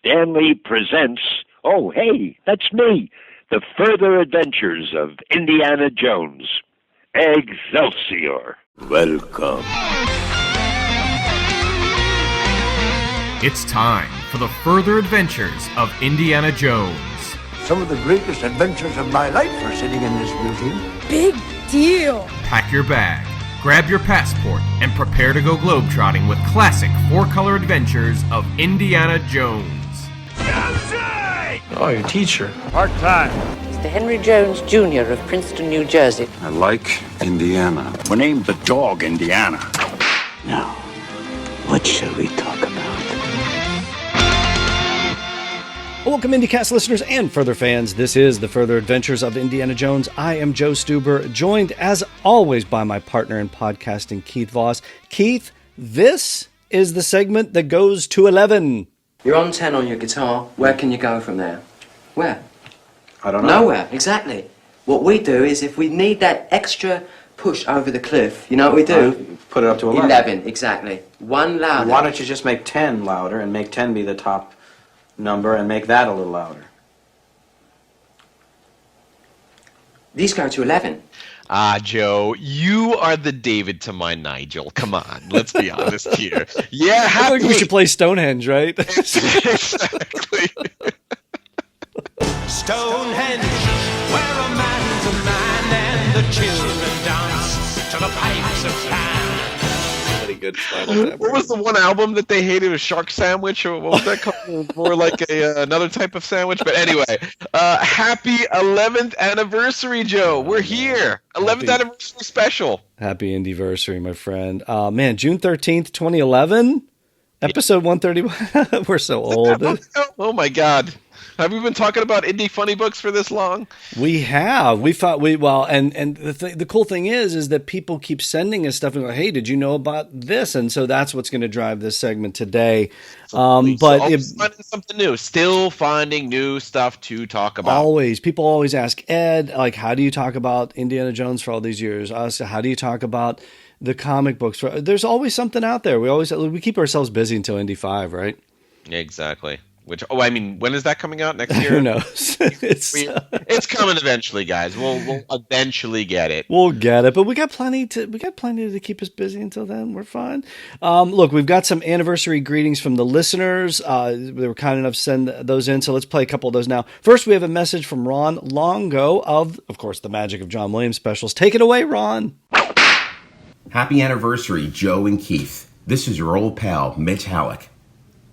Stanley presents, oh, hey, that's me, The Further Adventures of Indiana Jones. Excelsior. Welcome. It's time for The Further Adventures of Indiana Jones. Some of the greatest adventures of my life are sitting in this museum. Big deal. Pack your bag, grab your passport, and prepare to go globetrotting with classic four-color adventures of Indiana Jones. Oh, your teacher. Part-time. Mr. Henry Jones, Jr. of Princeton, New Jersey. I like Indiana. We named the dog Indiana. Now, what shall we talk about? Welcome, IndyCast listeners and further fans. This is The Further Adventures of Indiana Jones. I am Joe Stuber, joined as always by my partner in podcasting, Keith Voss. Keith, this is the segment that goes to 11. You're on 10 on your guitar. Where can you go from there? Where? I don't know. Nowhere, exactly. What we do is if we need that extra push over the cliff, you know what we do? Put it up to 11. 11, exactly. One louder. Why don't you just make 10 louder and make 10 be the top number and make that a little louder? These go to 11. Joe, you are the David to my Nigel. Come on, let's be honest here. Yeah, I think we should play Stonehenge, right? Exactly. Stonehenge, where a man's a man and the children dance to the pipes of Pan. Good what was the one album that they hated? A shark sandwich, or what was that called? More like another type of sandwich. But anyway, happy 11th anniversary, Joe. We're here, 11th anniversary special. Happy Indyversary, my friend. Man, June 13th, 2011, episode 131. We're so old. Oh my God. Have we been talking about indie funny books for this long? We have. We thought and the cool thing is that people keep sending us stuff and go, hey, did you know about this? And so that's what's going to drive this segment today. Finding something new, still finding new stuff to talk about. People always ask Ed, like, how do you talk about Indiana Jones for all these years? Us, how do you talk about the comic books? There's always something out there. We keep ourselves busy until Indy 5, right? Exactly. When is that coming out next year? Who knows? It's coming eventually, guys. We'll eventually get it. We'll get it, but we got plenty to keep us busy until then. We're fine. Look, we've got some anniversary greetings from the listeners. They were kind enough to send those in, so let's play a couple of those now. First, we have a message from Ron Longo of course, the Magic of John Williams specials. Take it away, Ron. Happy anniversary, Joe and Keith. This is your old pal, Mitch Halleck.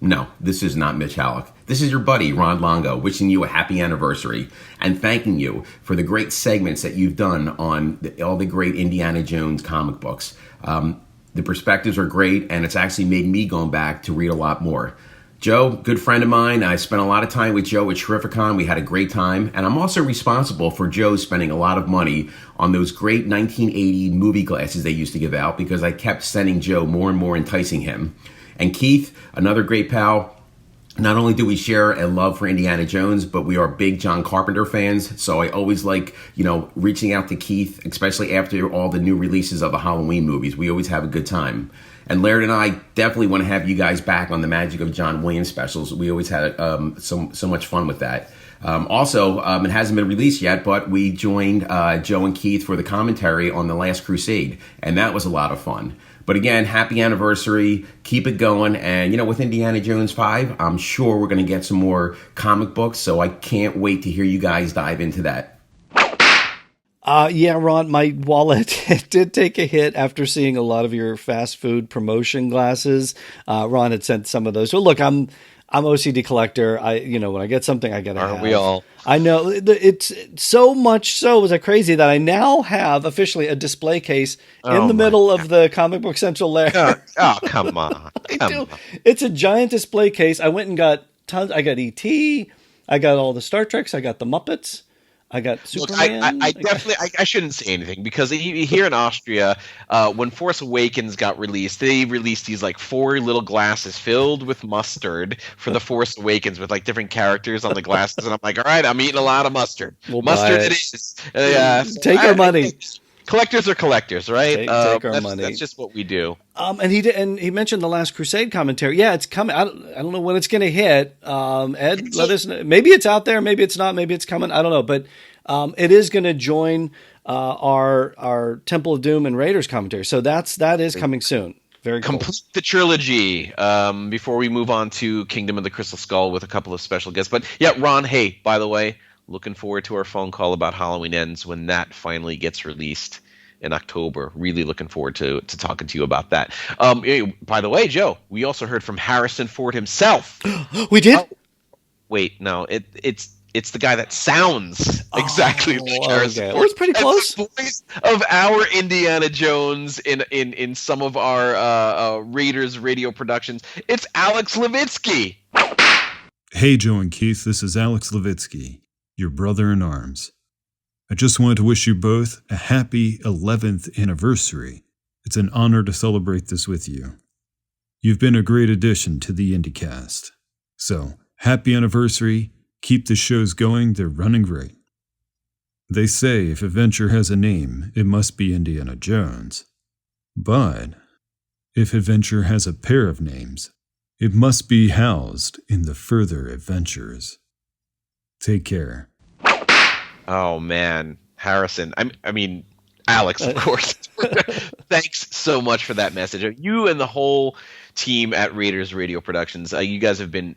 No, this is not Mitch Halleck. This is your buddy, Ron Longo, wishing you a happy anniversary and thanking you for the great segments that you've done on all the great Indiana Jones comic books. The perspectives are great, and it's actually made me go back to read a lot more. Joe, good friend of mine. I spent a lot of time with Joe at Terrificon. We had a great time, and I'm also responsible for Joe spending a lot of money on those great 1980 movie glasses they used to give out because I kept sending Joe more and more, enticing him. And Keith, another great pal, not only do we share a love for Indiana Jones, but we are big John Carpenter fans. So I always like, reaching out to Keith, especially after all the new releases of the Halloween movies. We always have a good time. And Laird and I definitely want to have you guys back on the Magic of John Williams specials. We always had so much fun with that. Also, it hasn't been released yet, but we joined Joe and Keith for the commentary on The Last Crusade, and that was a lot of fun. But again, happy anniversary. Keep it going. And, with Indiana Jones 5, I'm sure we're going to get some more comic books, so I can't wait to hear you guys dive into that. Yeah, Ron, my wallet did take a hit after seeing a lot of your fast food promotion glasses. Ron had sent some of those. So look, I'm OCD collector. When I get something, I gotta have. Aren't we all? I know it's so much so was it crazy that I now have officially a display case in the middle of the Comic Book Central lair. Oh, come on! It's a giant display case. I went and got tons. I got E.T. I got all the Star Treks. I got the Muppets. I got Superman. Look, I shouldn't say anything because here in Austria, when Force Awakens got released, they released these 4 little glasses filled with mustard for the Force Awakens with different characters on the glasses, and I'm like, all right, I'm eating a lot of mustard. We'll mustard it is. Take our money. collectors are collectors, right? Take our money. That's just what we do. And he mentioned the last Crusade commentary. Yeah, it's coming. I don't know when it's going to hit. Ed, let us know. Maybe it's out there. Maybe it's not. Maybe it's coming. I don't know. But it is going to join our Temple of Doom and Raiders commentary. So that is coming soon. Very cool. Complete the trilogy before we move on to Kingdom of the Crystal Skull with a couple of special guests. But yeah, Ron, hey, by the way, looking forward to our phone call about Halloween Ends when that finally gets released in October. Really looking forward to talking to you about that. By the way, Joe, we also heard from Harrison Ford himself. We did? Wait, no, it's the guy that sounds exactly like Harrison Ford. Well, it's pretty close. The voice of our Indiana Jones in some of our Raiders radio productions. It's Alex Levitzki. Hey, Joe and Keith, this is Alex Levitzki, your brother in arms. I just wanted to wish you both a happy 11th anniversary. It's an honor to celebrate this with you. You've been a great addition to the IndyCast. So, happy anniversary. Keep the shows going, they're running great. They say if adventure has a name, it must be Indiana Jones. But if adventure has a pair of names, it must be housed in the further adventures. Take care. Oh, man. Harrison. I mean, Alex, of course. Thanks so much for that message. You and the whole team at Raiders Radio Productions, you guys have been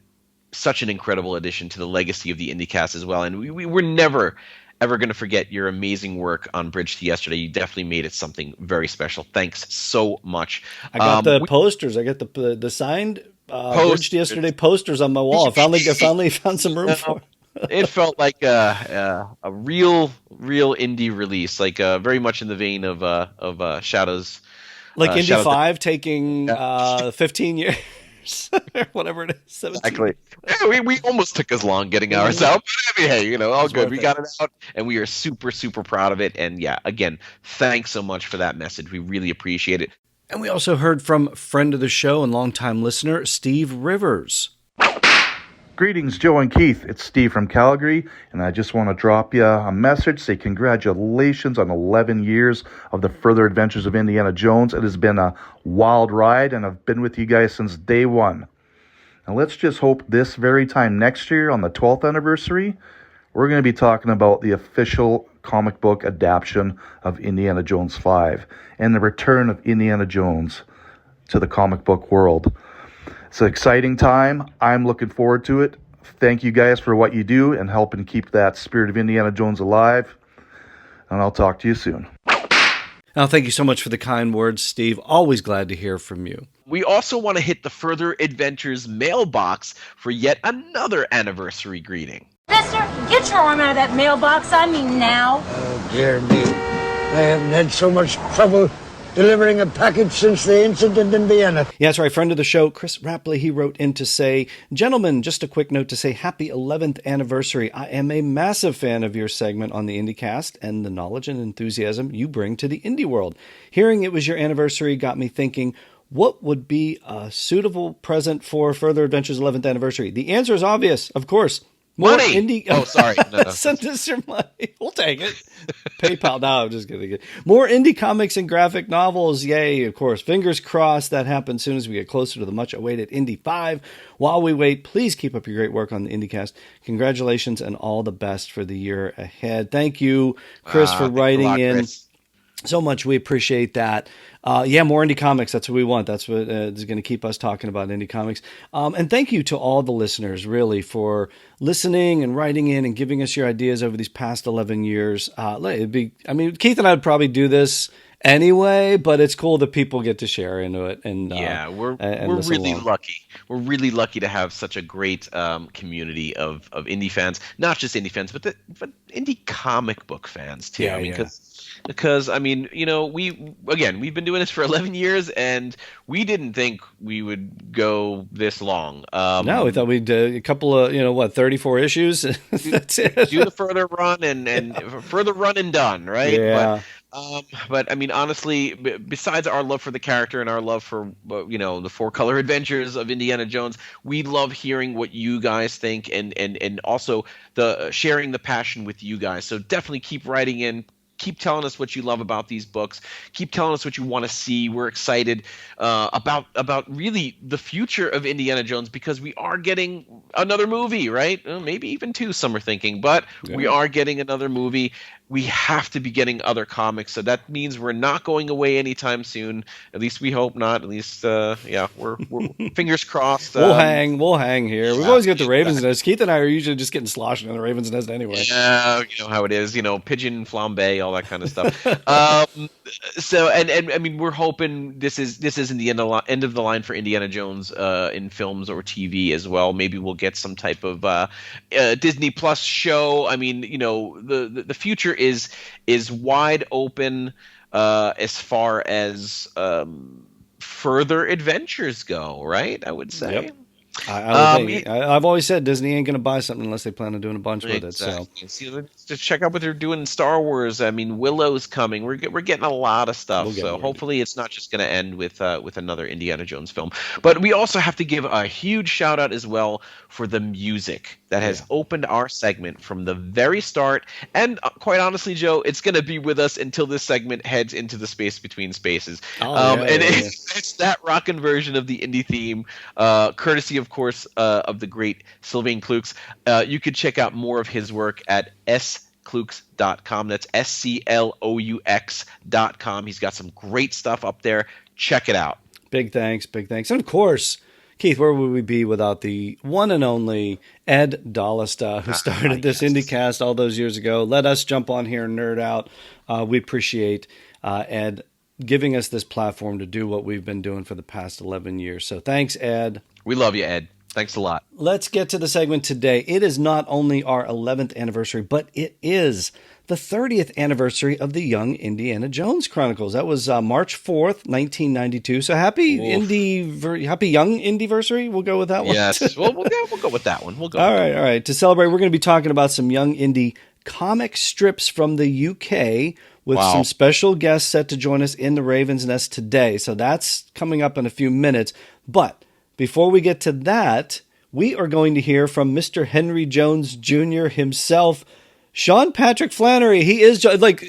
such an incredible addition to the legacy of the IndyCast as well. And we were never, ever going to forget your amazing work on Bridge to Yesterday. You definitely made it something very special. Thanks so much. I got the posters. I got the signed Bridge to Yesterday posters on my wall. I finally found some room for it. It felt like a real Indy release, like very much in the vein of Shadows. Like Indy 5 taking 15 years. Or whatever it is, 17. Exactly. Yeah, we almost took as long getting ours out, but I mean, hey, all good. We got it out, and we are super, super proud of it. And yeah, again, thanks so much for that message. We really appreciate it. And we also heard from friend of the show and longtime listener, Steve Rivers. Greetings, Joe and Keith. It's Steve from Calgary, and I just want to drop you a message, say congratulations on 11 years of the further adventures of Indiana Jones. It has been a wild ride, and I've been with you guys since day one. Now let's just hope this very time next year, on the 12th anniversary, we're going to be talking about the official comic book adaptation of Indiana Jones 5 and the return of Indiana Jones to the comic book world. It's an exciting time. I'm looking forward to it. Thank you guys for what you do and helping keep that spirit of Indiana Jones alive. And I'll talk to you soon. Now, thank you so much for the kind words, Steve. Always glad to hear from you. We also want to hit the Further Adventures mailbox for yet another anniversary greeting. Mister, get your arm out of that mailbox. I mean now. Oh, dear me. I haven't had so much trouble delivering a package since the incident in Vienna. Yeah, that's right. Friend of the show, Chris Rapley, he wrote in to say, gentlemen, just a quick note to say happy 11th anniversary. I am a massive fan of your segment on the IndyCast and the knowledge and enthusiasm you bring to the indie world. Hearing it was your anniversary got me thinking, what would be a suitable present for Further Adventures 11th anniversary? The answer is obvious, of course. More money. Indie. Oh, sorry. No. Send us your money. We'll take it. PayPal. No, I'm just kidding. More indie comics and graphic novels. Yay, of course. Fingers crossed that happens soon as we get closer to the much-awaited Indy 5. While we wait, please keep up your great work on the IndyCast. Congratulations and all the best for the year ahead. Thank you, Chris, for writing in. Chris. So much. We appreciate that. More indie comics. That's what we want. That's what is going to keep us talking about indie comics. And thank you to all the listeners, really, for listening and writing in and giving us your ideas over these past 11 years. Keith and I would probably do this anyway, but it's cool that people get to share into it. And we're really lucky. We're really lucky to have such a great community of indie fans, not just indie fans, but indie comic book fans too. Because we've been doing this for 11 years, and we didn't think we would go this long. No, we thought we'd a couple of 34 issues. That's it. Do the further run and further run and done, right? Yeah. But I mean, honestly, besides our love for the character and our love for the four-color adventures of Indiana Jones, we love hearing what you guys think and also the sharing the passion with you guys. So definitely keep writing in. keep telling us what you love about these books. Keep telling us what you want to see. We're excited about really the future of Indiana Jones, because we are getting another movie, right? Maybe even two, some are thinking, but we are getting another movie. We have to be getting other comics, so that means we're not going away anytime soon. At least we hope not. At least, we're fingers crossed. We'll hang here. We've always got the Raven's Nest. Keith and I are usually just getting sloshed in the Raven's Nest anyway. Yeah, you know how it is. Pigeon flambe, all that kind of stuff. So, and I mean, we're hoping this isn't the end of the line for Indiana Jones in films or TV as well. Maybe we'll get some type of Disney Plus show. I mean, the future is wide open as far as further adventures go, right? I would say. Yep. I've always said Disney ain't going to buy something unless they plan on doing a bunch with it. So just check out what they're doing in Star Wars. I mean, Willow's coming. We're getting a lot of stuff. So hopefully it's not just going to end with another Indiana Jones film. But we also have to give a huge shout out as well for the music that has opened our segment from the very start. And quite honestly, Joe, it's going to be with us until this segment heads into the space between spaces. It's that rockin' version of the Indy theme, courtesy of course, of the great Sylvain Cloux. You could check out more of his work at scloux.com. That's SCLOUX.com. He's got some great stuff up there. Check it out. Big thanks. And of course, Keith, where would we be without the one and only Ed Dollista, who started this IndyCast all those years ago? Let us jump on here and nerd out. We appreciate Ed giving us this platform to do what we've been doing for the past 11 years. So thanks, Ed. We love you, Ed. Thanks a lot. Let's get to the segment today. It is not only our 11th anniversary, but it is the 30th anniversary of the Young Indiana Jones Chronicles. That was March 4th, 1992. So happy Young Indyversary. We'll go with that one. Yes, we'll go with that one. All right. To celebrate, we're going to be talking about some Young Indy comic strips from the UK with some special guests set to join us in the Raven's Nest today. So that's coming up in a few minutes. But before we get to that, we are going to hear from Mr. Henry Jones Jr. himself, Sean Patrick Flanery. He is like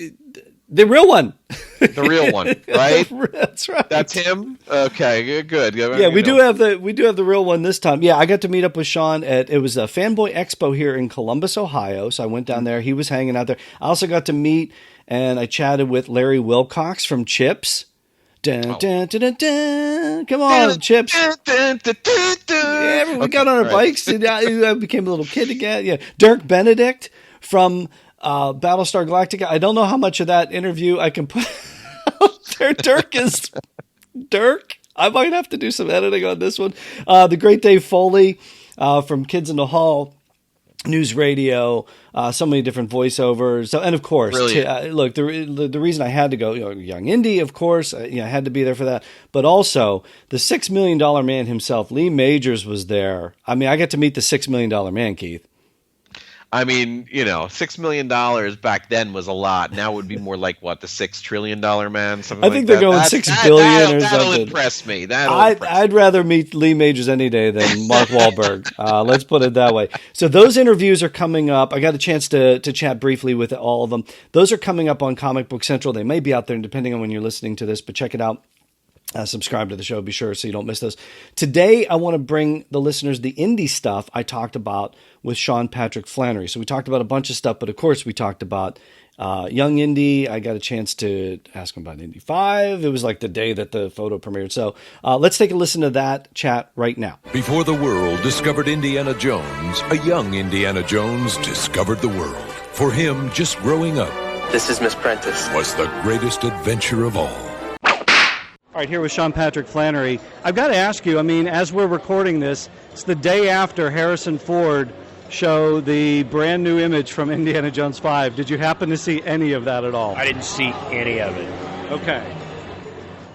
the real one. The real one, right? That's right. That's him. Okay, good. Yeah, we do have the real one this time. Yeah, I got to meet up with Sean it was a Fanboy Expo here in Columbus, Ohio. So I went down there. He was hanging out there. I also got to meet and I chatted with Larry Wilcox from Chips. Dun, dun, dun, dun, dun. Come on, Chips. We got on our bikes and I became a little kid again. Yeah, Dirk Benedict from Battlestar Galactica. I don't know how much of that interview I can put out there. Dirk. I might have to do some editing on this one. The great Dave Foley from Kids in the Hall News Radio, so many different voiceovers. So, and of course, look, the reason I had to go, Young Indy, of course, I had to be there for that. But also, the $6 Million Man himself, Lee Majors, was there. I mean, I got to meet the $6 Million Man, Keith. I mean, $6 million back then was a lot. Now it would be more like what, the $6 trillion man? I think they're going $6 billion or something. That'll impress me. I'd rather meet Lee Majors any day than Mark Wahlberg. Let's put it that way. So those interviews are coming up. I got a chance to chat briefly with all of them. Those are coming up on Comic Book Central. They may be out there depending on when you're listening to this, but check it out. Subscribe to the show, be sure, so you don't miss those. Today, I want to bring the listeners the indie stuff I talked about with Sean Patrick Flanery. So we talked about a bunch of stuff, but of course we talked about Young Indy. I got a chance to ask him about Indy 5. It was like the day that the photo premiered. So let's take a listen to that chat right now. Before the world discovered Indiana Jones, a young Indiana Jones discovered the world. For him, just growing up, This is Miss Prentice, was the greatest adventure of all. All right, here with Sean Patrick Flanery. I've got to ask you, I mean, as we're recording this, it's the day after Harrison Ford showed the brand new image from Indiana Jones 5. Did you happen to see any of that at all? I didn't see any of it. Okay.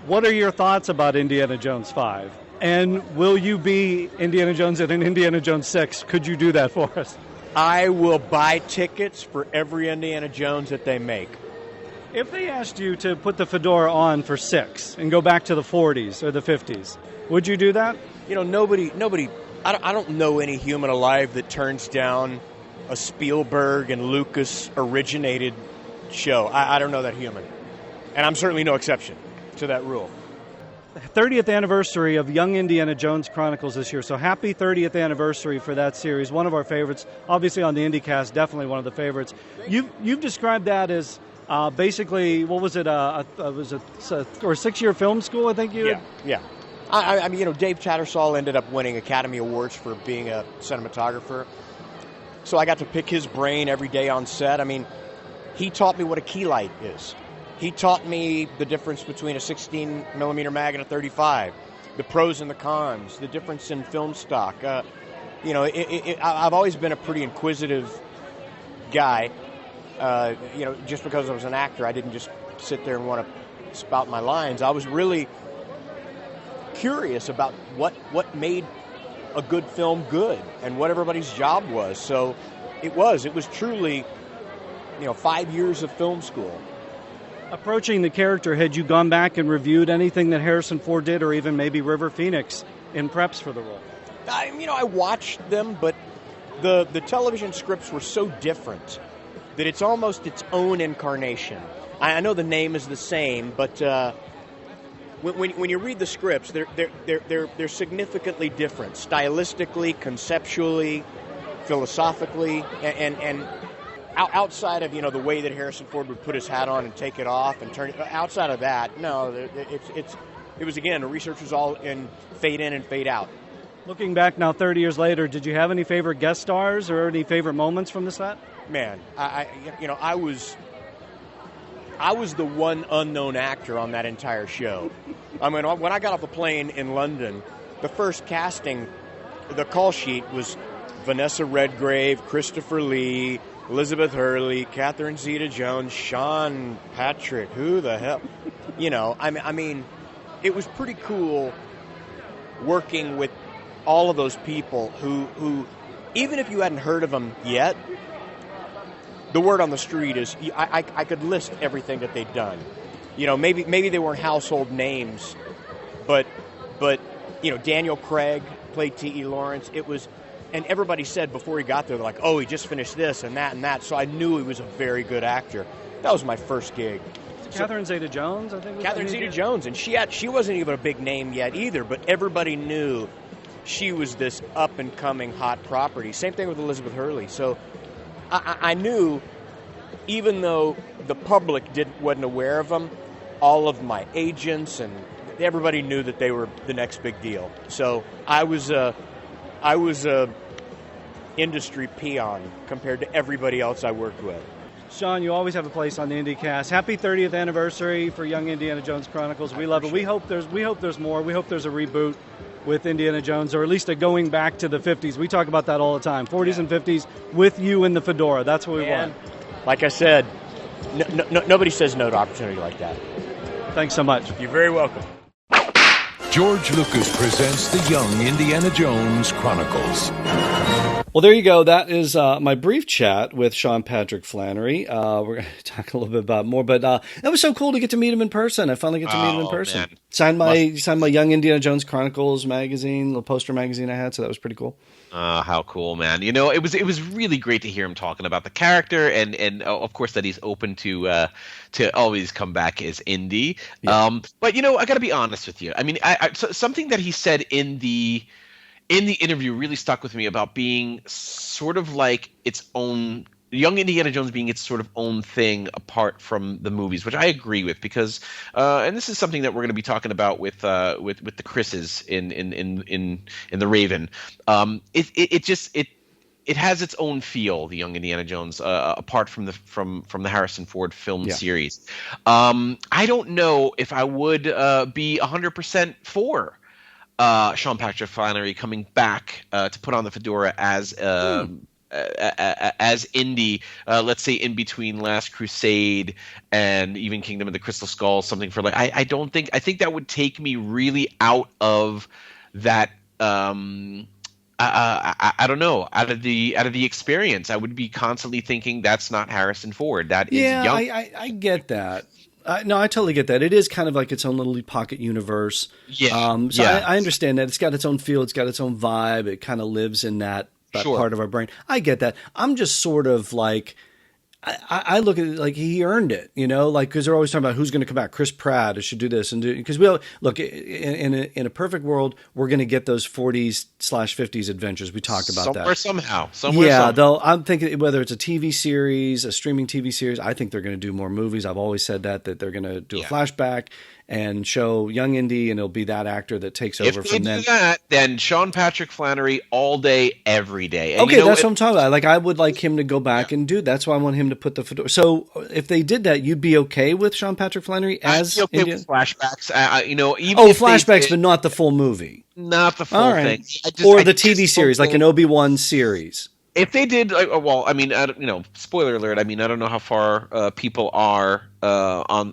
What are your thoughts about Indiana Jones 5? And will you be Indiana Jones at an Indiana Jones 6? Could you do that for us? I will buy tickets for every Indiana Jones that they make. If they asked you to put the fedora on for 6 and go back to the 40s or the 50s, would you do that? Nobody. I don't know any human alive that turns down a Spielberg and Lucas originated show. I don't know that human. And I'm certainly no exception to that rule. 30th anniversary of Young Indiana Jones Chronicles this year. So happy 30th anniversary for that series. One of our favorites, obviously on the IndyCast, definitely one of the favorites. You've described that as basically, what was it? Was it a 6-year film school? I think you. Yeah. I mean, Dave Tattersall ended up winning Academy Awards for being a cinematographer. So I got to pick his brain every day on set. I mean, he taught me what a key light is. He taught me the difference between a 16 millimeter mag and a 35, the pros and the cons, the difference in film stock. I've always been a pretty inquisitive guy. Just because I was an actor, I didn't just sit there and want to spout my lines. I was really curious about what made a good film good and what everybody's job was. So it was truly, 5 years of film school. Approaching the character, had you gone back and reviewed anything that Harrison Ford did, or even maybe River Phoenix in preps for the role? I watched them, but the television scripts were so different that it's almost its own incarnation. I know the name is the same, but when you read the scripts, they're significantly different, stylistically, conceptually, philosophically, and outside of the way that Harrison Ford would put his hat on and take it off and turn it. Outside of that, no, it was again, the research was all in fade in and fade out. Looking back now, 30 years later, did you have any favorite guest stars or any favorite moments from the set? Man, I was the one unknown actor on that entire show. I mean, when I got off the plane in London, the first casting, the call sheet was Vanessa Redgrave, Christopher Lee, Elizabeth Hurley, Catherine Zeta-Jones, Sean Patrick, who the hell? I mean, it was pretty cool working with all of those people who even if you hadn't heard of them yet, the word on the street is I could list everything that they'd done. Maybe they weren't household names, but Daniel Craig played T.E. Lawrence. It was, and everybody said before he got there, they're like, oh, he just finished this and that and that. So I knew he was a very good actor. That was my first gig. Catherine Zeta-Jones, I think. Catherine Zeta-Jones, and she wasn't even a big name yet either, but everybody knew she was this up-and-coming hot property. Same thing with Elizabeth Hurley. So I knew, even though the public wasn't aware of them, all of my agents and everybody knew that they were the next big deal. So I was a industry peon compared to everybody else I worked with. Sean, you always have a place on the IndyCast. Happy 30th anniversary for Young Indiana Jones Chronicles. We love it. We hope there's more. We hope there's a reboot with Indiana Jones, or at least a going back to the 50s. We talk about that all the time. 40s and 50s with you in the fedora. That's what we want. Like I said, nobody says no to opportunity like that. Thanks so much. You're very welcome. George Lucas presents the Young Indiana Jones Chronicles. Well, there you go. That is my brief chat with Sean Patrick Flanery. We're going to talk a little bit about more, but that was so cool to get to meet him in person. I finally get to meet him in person. Man. Signed my Young Indiana Jones Chronicles magazine, little poster magazine I had, so that was pretty cool. How cool, man. It was really great to hear him talking about the character and of course that he's open to always come back as Indy. Yeah. But I got to be honest with you. I mean, something that he said in the interview really stuck with me about being sort of like its own, Young Indiana Jones being its sort of own thing apart from the movies, which I agree with because, and this is something that we're going to be talking about with the Chris's in the Raven. It has its own feel, the Young Indiana Jones, apart from the Harrison Ford film series. I don't know if I would be 100% for Sean Patrick Flanery coming back to put on the fedora as Indy, let's say in between Last Crusade and even Kingdom of the Crystal Skull, something for like I think that would take me really out of that I don't know, out of the experience. I would be constantly thinking that's not Harrison Ford. That is young. I get that. No, I totally get that. It is kind of like its own little pocket universe. Yeah. I understand that. It's got its own feel. It's got its own vibe. It kind of lives in that sure. part of our brain. I get that. I'm just sort of like, I look at it like he earned it, like, because they're always talking about who's going to come back. Chris Pratt should do this and do, because we all, look, in a perfect world, we're going to get those 40s/50s adventures. We talked about that somewhere. Yeah, though I'm thinking whether it's a TV series, a streaming TV series, I think they're going to do more movies. I've always said that they're going to do a flashback and show young Indy, and it'll be that actor that takes over from them. If they do that, then Sean Patrick Flanery all day, every day. And okay, that's what I'm talking about. Like, I would like him to go back and do. That's why I want him to put the fedora. So if they did that, you'd be okay with Sean Patrick Flanery as I'd be okay Indian? with flashbacks. Even if flashbacks, but not the full movie. Not the full thing. Or the TV series, like an Obi-Wan series. If they did, spoiler alert. I mean, I don't know how far people are on,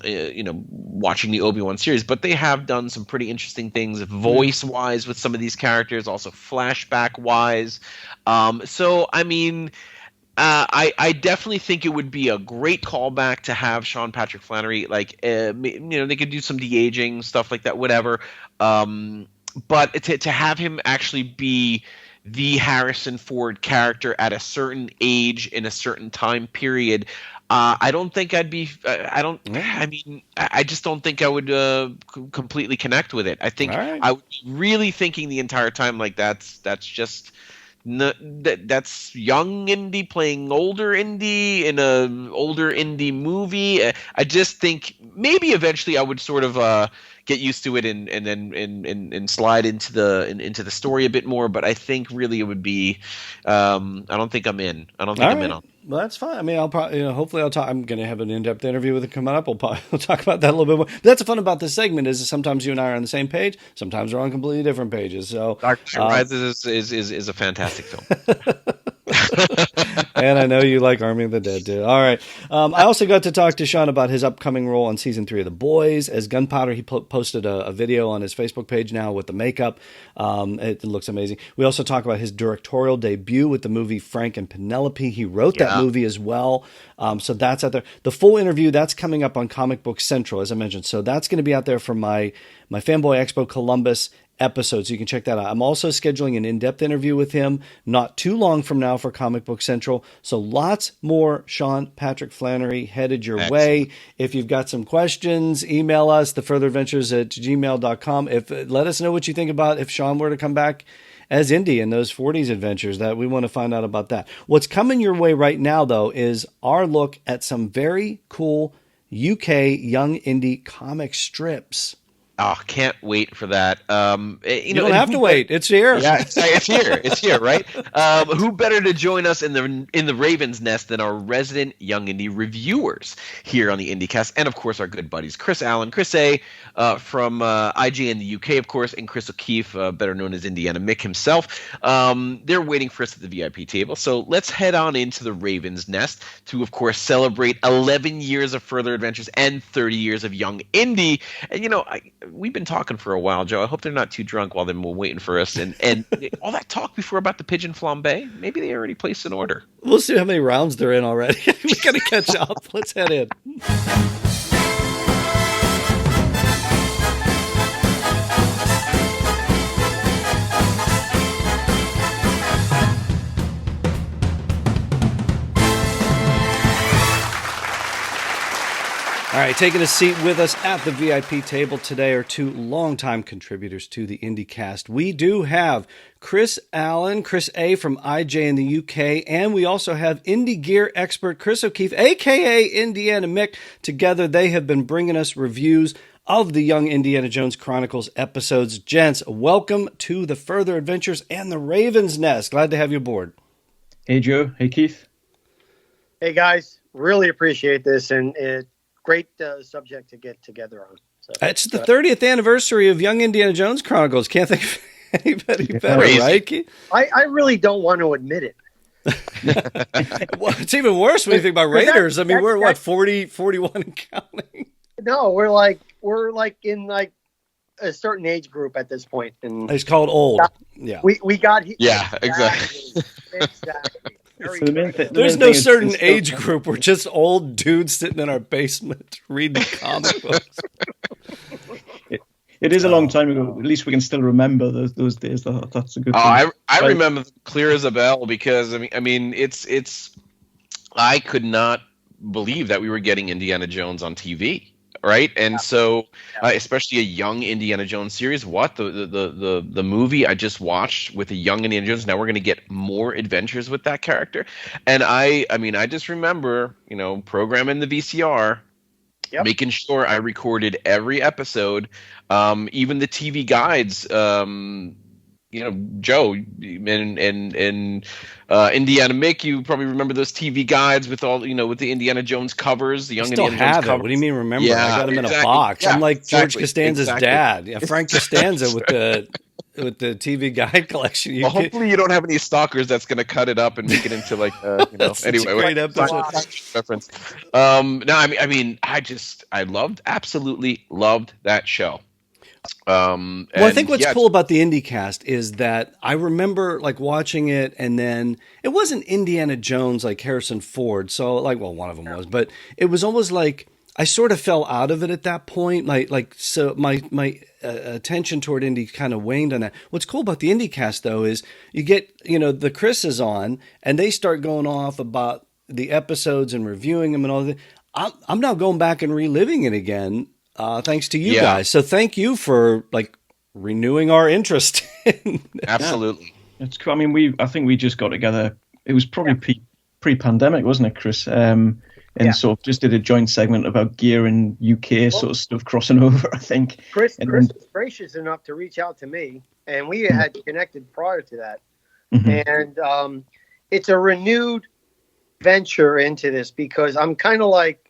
watching the Obi-Wan series, but they have done some pretty interesting things voice-wise with some of these characters, also flashback-wise. So, I mean, I definitely think it would be a great callback to have Sean Patrick Flanery. Like, they could do some de-aging, stuff like that, whatever. But to have him actually be the Harrison Ford character at a certain age in a certain time period, I don't think I'd be. I just don't think I would completely connect with it. I think I would be really thinking the entire time like that's just. That's young Indy playing older Indy in a older Indy movie. I just think maybe eventually I would sort of get used to it and then slide into the story a bit more. But I think really it would be. I don't think I'm in. I don't think I'm in on. Well, that's fine. I mean, I'll probably, hopefully I'll talk. I'm going to have an in-depth interview with him coming up. We'll talk about that a little bit more. But that's the fun about this segment is that sometimes you and I are on the same page. Sometimes we're on completely different pages. So, Dark Knight Rises is a fantastic film. And I know you like Army of the Dead too. All right. I also got to talk to Sean about his upcoming role on season 3 of The Boys as Gunpowder. He posted a video on his Facebook page now with the makeup. It looks amazing. We also talk about his directorial debut with the movie Frank and Penelope. He wrote that movie as well. So that's out there. The full interview, that's coming up on Comic Book Central, as I mentioned. So that's going to be out there for my Fanboy Expo Columbus episode, so you can check that out. I'm also scheduling an in-depth interview with him not too long from now for Comic Book Central. So lots more Sean Patrick Flanery headed your way. If you've got some questions, email us, thefurtheradventures@gmail.com. Let us know what you think about if Sean were to come back as Indy in those 40s adventures. That we want to find out about that. What's coming your way right now, though, is our look at some very cool UK Young Indy comic strips. Oh, can't wait for that. You don't have to wait. It's here. Yeah, it's here. It's here, right? Who better to join us in the Raven's Nest than our resident Young Indy reviewers here on the IndyCast, and of course our good buddies Chris Allan, Chris A. From IGN in the UK, of course, and Chris O'Keefe, better known as Indiana Mick himself. They're waiting for us at the VIP table. So let's head on into the Raven's Nest to, of course, celebrate 11 years of Further Adventures and 30 years of Young Indy. And we've been talking for a while, Joe. I hope they're not too drunk while they're waiting for us. And all that talk before about the pigeon flambe, maybe they already placed an order. We'll see how many rounds they're in already. We got to catch up. Let's head in. All right, taking a seat with us at the VIP table today are two longtime contributors to the IndyCast. We do have Chris Allan, Chris A. from IJ in the UK, and we also have Indy gear expert Chris O'Keefe, a.k.a. Indiana Mick. Together, they have been bringing us reviews of the Young Indiana Jones Chronicles episodes. Gents, welcome to the Further Adventures and the Raven's Nest. Glad to have you aboard. Hey, Joe. Hey, Keith. Hey, guys. Really appreciate this, and great subject to get together on. So, it's the 30th anniversary of Young Indiana Jones Chronicles. Can't think of anybody better, right? I really don't want to admit it. Well, it's even worse when you think about Raiders. I mean, we're what, 40, 41 and counting? No, we're like in like a certain age group at this point. And it's called old. Yeah. We got yeah, exactly. Exactly. There's no certain age group. We're just old dudes sitting in our basement reading comic books. It is a long time ago. At least we can still remember those days. That's a good thing. I remember clear as a bell because I mean it's I could not believe that we were getting Indiana Jones on TV. Right, and so especially a young Indiana Jones series. The movie I just watched with a young Indiana Jones. Now we're going to get more adventures with that character, and I just remember programming the VCR, making sure I recorded every episode, even the TV guides. Joe and Indiana Mick, you probably remember those TV guides with all with the Indiana Jones covers, the young Indiana Jones covers. What do you mean remember? I got them in a box. I'm like George Costanza's dad. Yeah, Frank Costanza with the TV guide collection. Hopefully you don't have any stalkers that's going to cut it up and make it into like anyway. Great episode. Reference. I absolutely loved that show. I think what's cool about the IndyCast is that I remember like watching it, and then it wasn't Indiana Jones like Harrison Ford. So one of them was, but it was almost like I sort of fell out of it at that point. So my attention toward Indy kind of waned on that. What's cool about the IndyCast though is you get the Chris is on, and they start going off about the episodes and reviewing them and all that. I'm now going back and reliving it again. Thanks to you guys. So thank you for renewing our interest. Absolutely. It's cool. I mean, I think we just got together. It was probably pre-pandemic, wasn't it, Chris? And sort of just did a joint segment about gear and UK sort of stuff crossing over, I think. Chris was gracious enough to reach out to me, and we had connected prior to that. Mm-hmm. And it's a renewed venture into this because I'm kind of like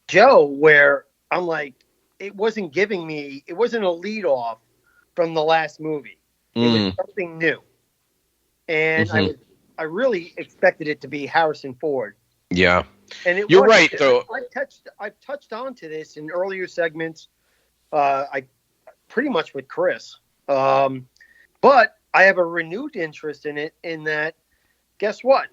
Joe, where I'm like, it wasn't a lead off from the last movie. It was something new. And I really expected it to be Harrison Ford. Yeah. And you're right, though. I've touched on to this in earlier segments. I pretty much with Chris. But I have a renewed interest in it in that, guess what?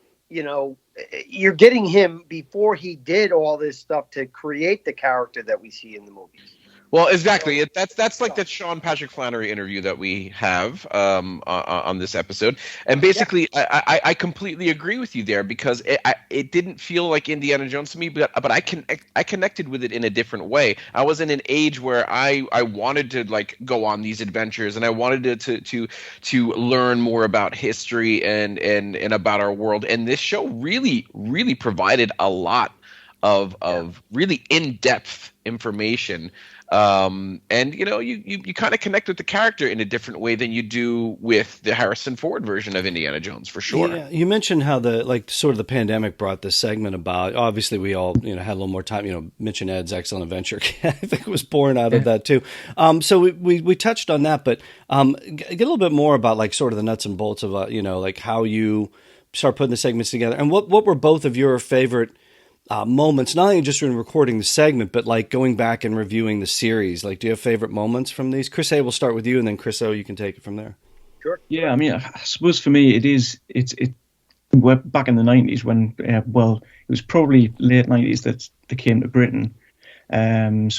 You're getting him before he did all this stuff to create the character that we see in the movies. Well, exactly. That's like that Sean Patrick Flanery interview that we have on this episode, and basically, I completely agree with you there because it didn't feel like Indiana Jones to me, but I connected with it in a different way. I was in an age where I wanted to go on these adventures, and I wanted to learn more about history and about our world, and this show really provided a lot of really in-depth information. And you kind of connect with the character in a different way than you do with the Harrison Ford version of Indiana Jones, for sure. Yeah, you mentioned how the pandemic brought this segment about. Obviously, we all had a little more time. Mitch and Ed's Excellent Adventure, I think, was born out of that too. So we touched on that, but get a little bit more about sort of the nuts and bolts of how you start putting the segments together, and what were both of your favorite moments, not only just in recording the segment, but going back and reviewing the series. Do you have favorite moments from these? Chris A, we'll start with you, and then Chris O, you can take it from there. Sure. Yeah, I mean, I suppose for me, we're back in the 90s when, it was probably late 90s that they came to Britain. I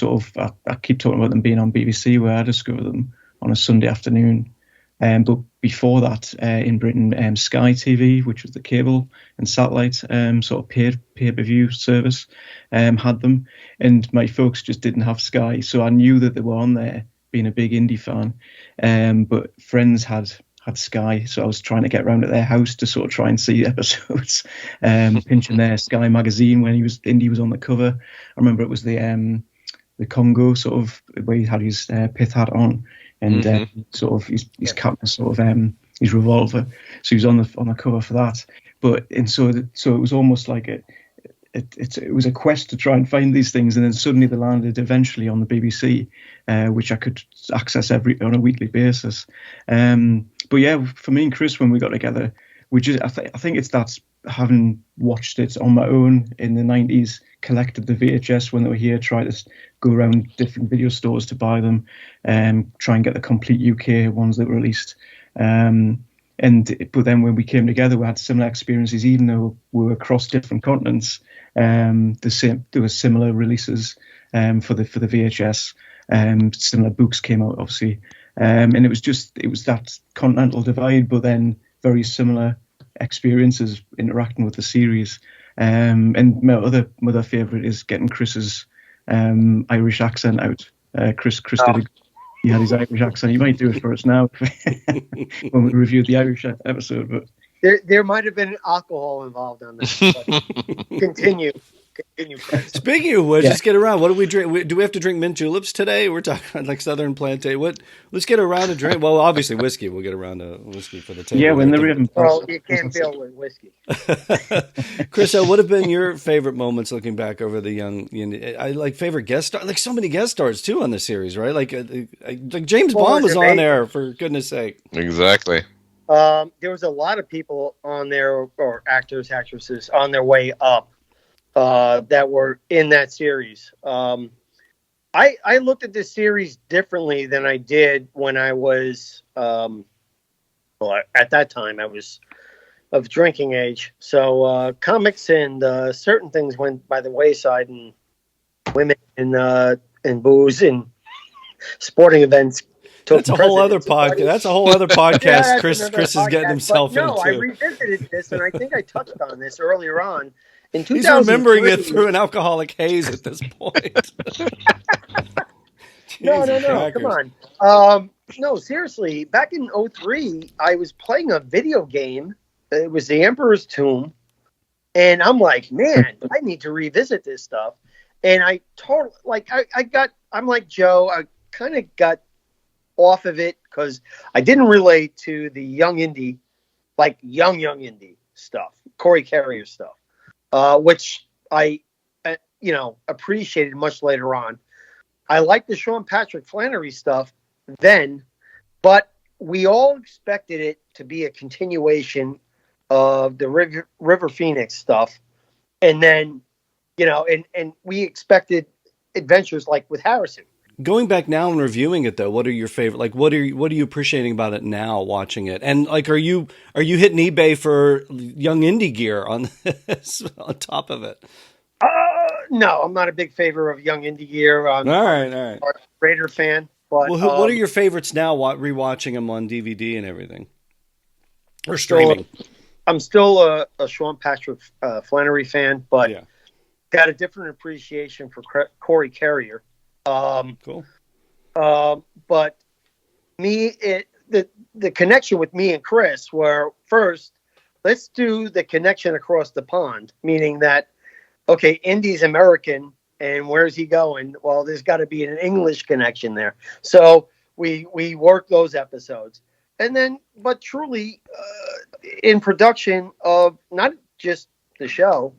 keep talking about them being on BBC, where I discovered them on a Sunday afternoon. But before that, in Britain, Sky TV, which was the cable and satellite sort of pay-per-view service, had them. And my folks just didn't have Sky, so I knew that they were on there, being a big Indy fan. But friends had Sky, so I was trying to get around at their house to sort of try and see episodes, pinching their Sky magazine when Indy was on the cover. I remember it was the Congo sort of, where he had his pith hat on. And sort of his cap was sort of his revolver, so he was on the cover for that. But so it was almost like it was a quest to try and find these things, and then suddenly they landed eventually on the BBC, which I could access on a weekly basis. But yeah, for me and Chris, when we got together, I think it's that, having watched it on my own in the 90s, collected the VHS when they were here, tried to go around different video stores to buy them, try and get the complete UK ones that were released. But then when we came together, we had similar experiences, even though we were across different continents. There were similar releases for the VHS. Similar books came out, obviously, and it was that continental divide, but then very similar experiences interacting with the series. And my other favourite is getting Chris's Irish accent out. Chris he had his Irish accent. He might do it for us now when we review the Irish episode. But there might have been alcohol involved on that. Continue. Chris. Speaking of which, let's get around. What do we drink? Do we have to drink mint juleps today? We're talking like Southern Plantain. Let's get around to drink. Well, obviously whiskey. We'll get around to whiskey for the table. Yeah, when they're even. Well, you can't fail with whiskey. Chris, what have been your favorite moments looking back over the young? I like favorite guest star. Like so many guest stars too on the series, right? Like James Bond was on there, for goodness sake. Exactly. There was a lot of people on there, or actors, actresses on their way up. That were in that series. I looked at this series differently than I did when I was, at that time I was of drinking age. So comics and certain things went by the wayside, and women and booze and sporting events. That's a whole other podcast. That's a whole other podcast. Yeah, Chris is getting himself into. I revisited this, and I think I touched on this earlier on. He's remembering it through an alcoholic haze at this point. No, come on. No, seriously, back in 2003, I was playing a video game. It was The Emperor's Tomb. And I'm like, man, I need to revisit this stuff. And I totally, I'm like Joe, I kind of got off of it because I didn't relate to the young Indy, like young Indy stuff, Corey Carrier stuff. Which I, appreciated much later on. I liked the Sean Patrick Flanery stuff then, but we all expected it to be a continuation of the River Phoenix stuff. And then, and we expected adventures like with Harrison. Going back now and reviewing it though, what are your favorite? Like, what are you appreciating about it now? Watching it, and like, are you hitting eBay for young Indy gear on this on top of it? No, I'm not a big favor of young Indy gear. All right. I'm a Raider fan. But what are your favorites now? Rewatching them on DVD and everything, or streaming? I'm still a Sean Patrick Flanery fan, but got a different appreciation for Corey Carrier. Cool. But the connection with me and Chris were, first, let's do the connection across the pond, meaning that, okay, Indy's American, and where's he going? Well, there's got to be an English connection there. So we work those episodes. And then, but truly, in production of not just the show,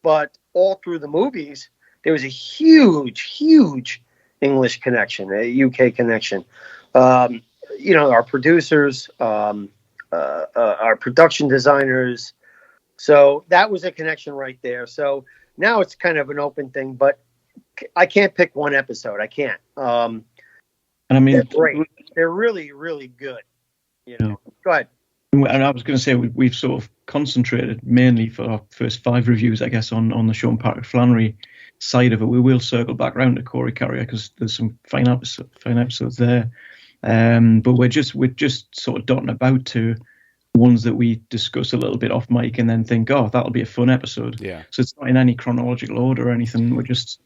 but all through the movies, there was a huge English connection, a UK connection. Our producers, our production designers. So that was a connection right there. So now it's kind of an open thing, but I can't pick one episode. I can't. And I mean, they're great. They're really, really good. Go ahead. And I was going to say we've sort of concentrated mainly for our first 5 reviews, I guess, on the Sean Patrick Flanery side of it. We will circle back around to Corey Carrier because there's some fine episodes there. But we're just sort of dotting about to ones that we discuss a little bit off mic and then think, oh, that'll be a fun episode. Yeah. So it's not in any chronological order or anything. We're just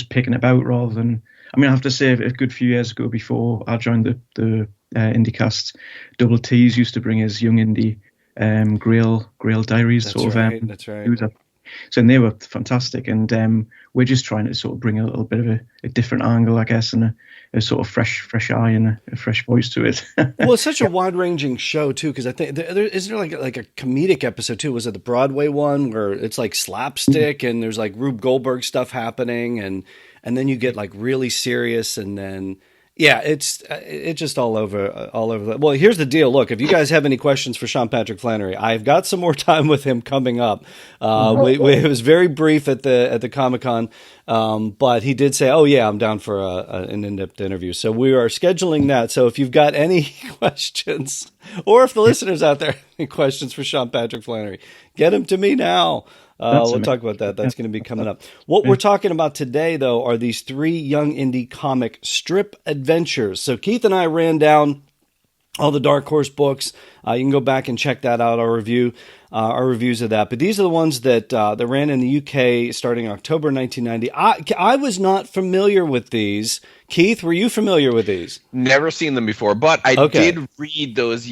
picking about rather than. I mean, I have to say, a good few years ago, before I joined the IndyCast, Double T's used to bring us Young Indy Grail Diaries. That's right. That's right. So and they were fantastic, and we're just trying to sort of bring a little bit of a different angle, I guess, and a sort of fresh eye and a fresh voice to it. Well, it's such a wide-ranging show too, because I think isn't there like a comedic episode too? Was it the Broadway one where it's like slapstick and there's like Rube Goldberg stuff happening, and then you get like really serious, and then. Yeah, it's just all over. Well, here's the deal. Look, if you guys have any questions for Sean Patrick Flanery, I've got some more time with him coming up. It was very brief at the Comic-Con, but he did say, "Oh yeah, I'm down for an in-depth interview." So we are scheduling that. So if you've got any questions, or if the listeners out there have any questions for Sean Patrick Flanery, get them to me now. We'll talk about that. That's going to be coming up. What we're talking about today, though, are these 3 young Indy comic strip adventures. So Keith and I ran down all the Dark Horse books. You can go back and check that out, our reviews of that. But these are the ones that ran in the UK starting October 1990. I was not familiar with these. Keith, were you familiar with these? Never seen them before, but I did read those.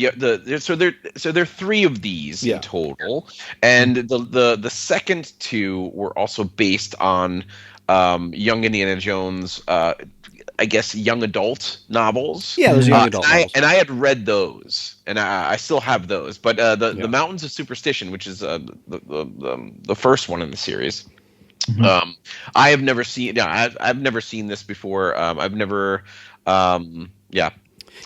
So there are 3 of these in total, and the second 2 were also based on young Indiana Jones. I guess young adult novels. Yeah, those young adult novels. And I had read those, and I still have those. But the Mountains of Superstition, which is the first one in the series, I have never seen. Yeah, I've never seen this before. I've never. Yeah,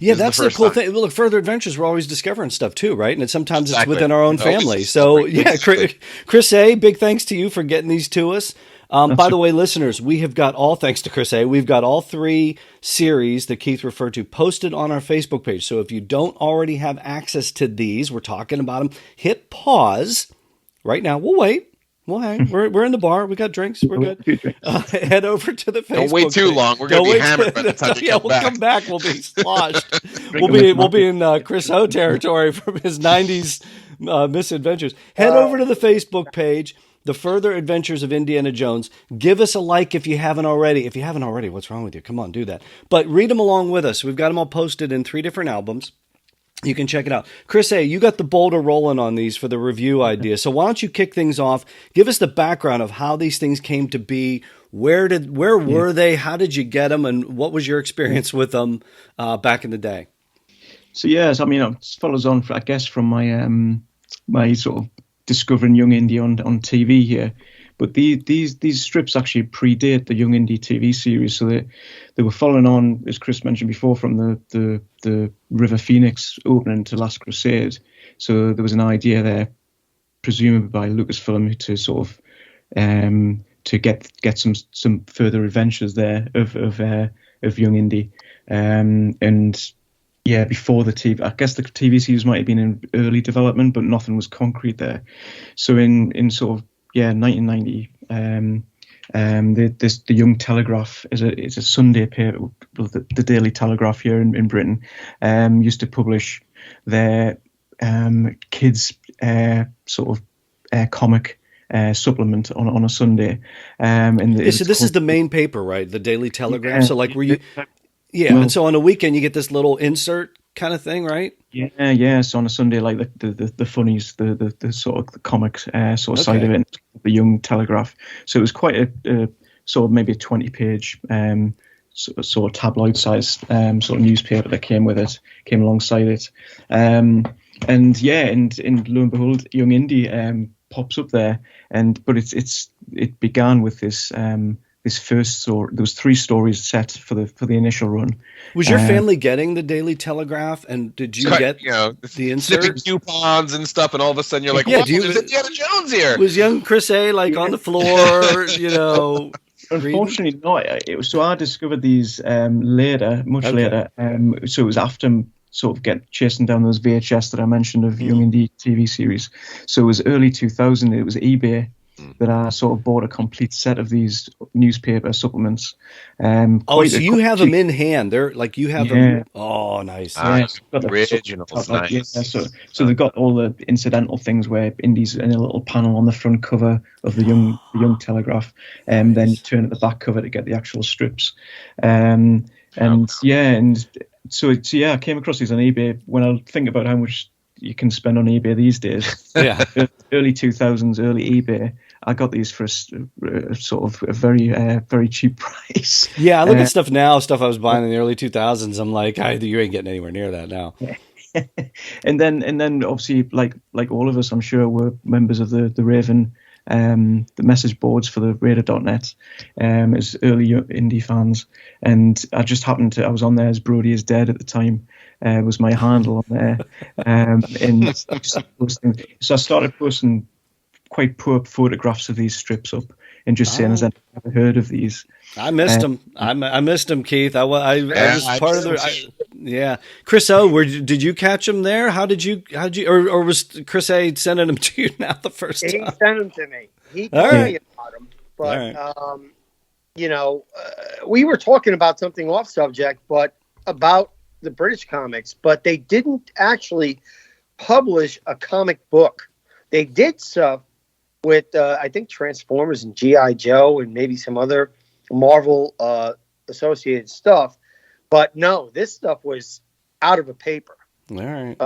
that's the cool thing. Look, Further Adventures, we're always discovering stuff too, right? And sometimes it's within our own family. So yeah, Chris A., big thanks to you for getting these to us. By the way, listeners, we have got thanks to Chris A., we've got all 3 series that Keith referred to posted on our Facebook page. So if you don't already have access to these, we're talking about them, hit pause right now. We'll wait. We'll hang. We're in the bar. We got drinks. We're good. Head over to the Facebook Don't wait too long. We're going to be hammered by the time we come back. We'll come back. We'll be sloshed. we'll be in Chris O territory from his 90s misadventures. Head over to the Facebook page, The Further Adventures of Indiana Jones. Give us a like if you haven't already. If you haven't already, what's wrong with you? Come on, do that. But read them along with us. We've got them all posted in 3 different albums. You can check it out. Chris A., you got the boulder rolling on these for the review idea. So why don't you kick things off? Give us the background of how these things came to be. Where were they? How did you get them? And what was your experience with them back in the day? So yes, I mean, it follows on, I guess, from my my sort of discovering Young Indy on TV here. But these strips actually predate the Young Indy TV series, so they were following on, as Chris mentioned before, from the River Phoenix opening to Last Crusade. So there was an idea there, presumably by Lucasfilm, to sort of to get some further adventures there of Young Indy, and yeah, before the TV, I guess the TV series might have been in early development, but nothing was concrete there. So in sort of 1990, the Young Telegraph is a Sunday paper, the Daily Telegraph here in Britain, used to publish their kids sort of comic supplement on a Sunday. So this is the main paper, right? The Daily Telegraph. So like, were you? Yeah, well, and so on a weekend you get this little insert kind of thing, right? Yeah. So on a Sunday, like the funnies, the sort of the comic sort of side of it, the Young Telegraph. So it was quite a sort of maybe a 20-page sort of tabloid size sort of newspaper that came alongside it. And lo and behold, Young Indy pops up there, but it began with this. This first story, there was 3 stories set for the initial run. Was your family getting the Daily Telegraph, and did you get the insert? Coupons and stuff, and all of a sudden you're like, "Wow, there's Indiana Jones here." Was young Chris A. like on the floor, Unfortunately, not. It was so I discovered these later, much later. So it was after sort of chasing down those VHS that I mentioned of Young Indy TV series. So it was early 2000. It was eBay that I sort of bought a complete set of these newspaper supplements. So you have them in hand. They're like you have them. Oh, nice. Originals, nice. Yeah, so they've got all the incidental things where Indy's in a little panel on the front cover of the Young Telegraph, and then you turn at the back cover to get the actual strips. So I came across these on eBay. When I think about how much you can spend on eBay these days, early 2000s, early eBay, I got these for a sort of a very very cheap price. Yeah, I look at stuff now, stuff I was buying in the early 2000s. I'm like, you ain't getting anywhere near that now. and then obviously, like all of us, I'm sure, we're members of the Raven, the message boards for the Raider.net, as early Indy fans. And I just happened to, I was on there as Brody is Dead at the time, was my handle on there. And so I started posting quite poor photographs of these strips up and just saying, has anyone ever heard of these? I missed them. I missed them, Keith. I was part of the. Chris O, did you catch them there? How did you, or was Chris A sending them to you now the first time? He sent them to me. He told me about them, but we were talking about something off subject, but about the British comics, but they didn't actually publish a comic book. They did stuff with, I think, Transformers and G.I. Joe and maybe some other Marvel associated stuff. But no, this stuff was out of a paper. All right.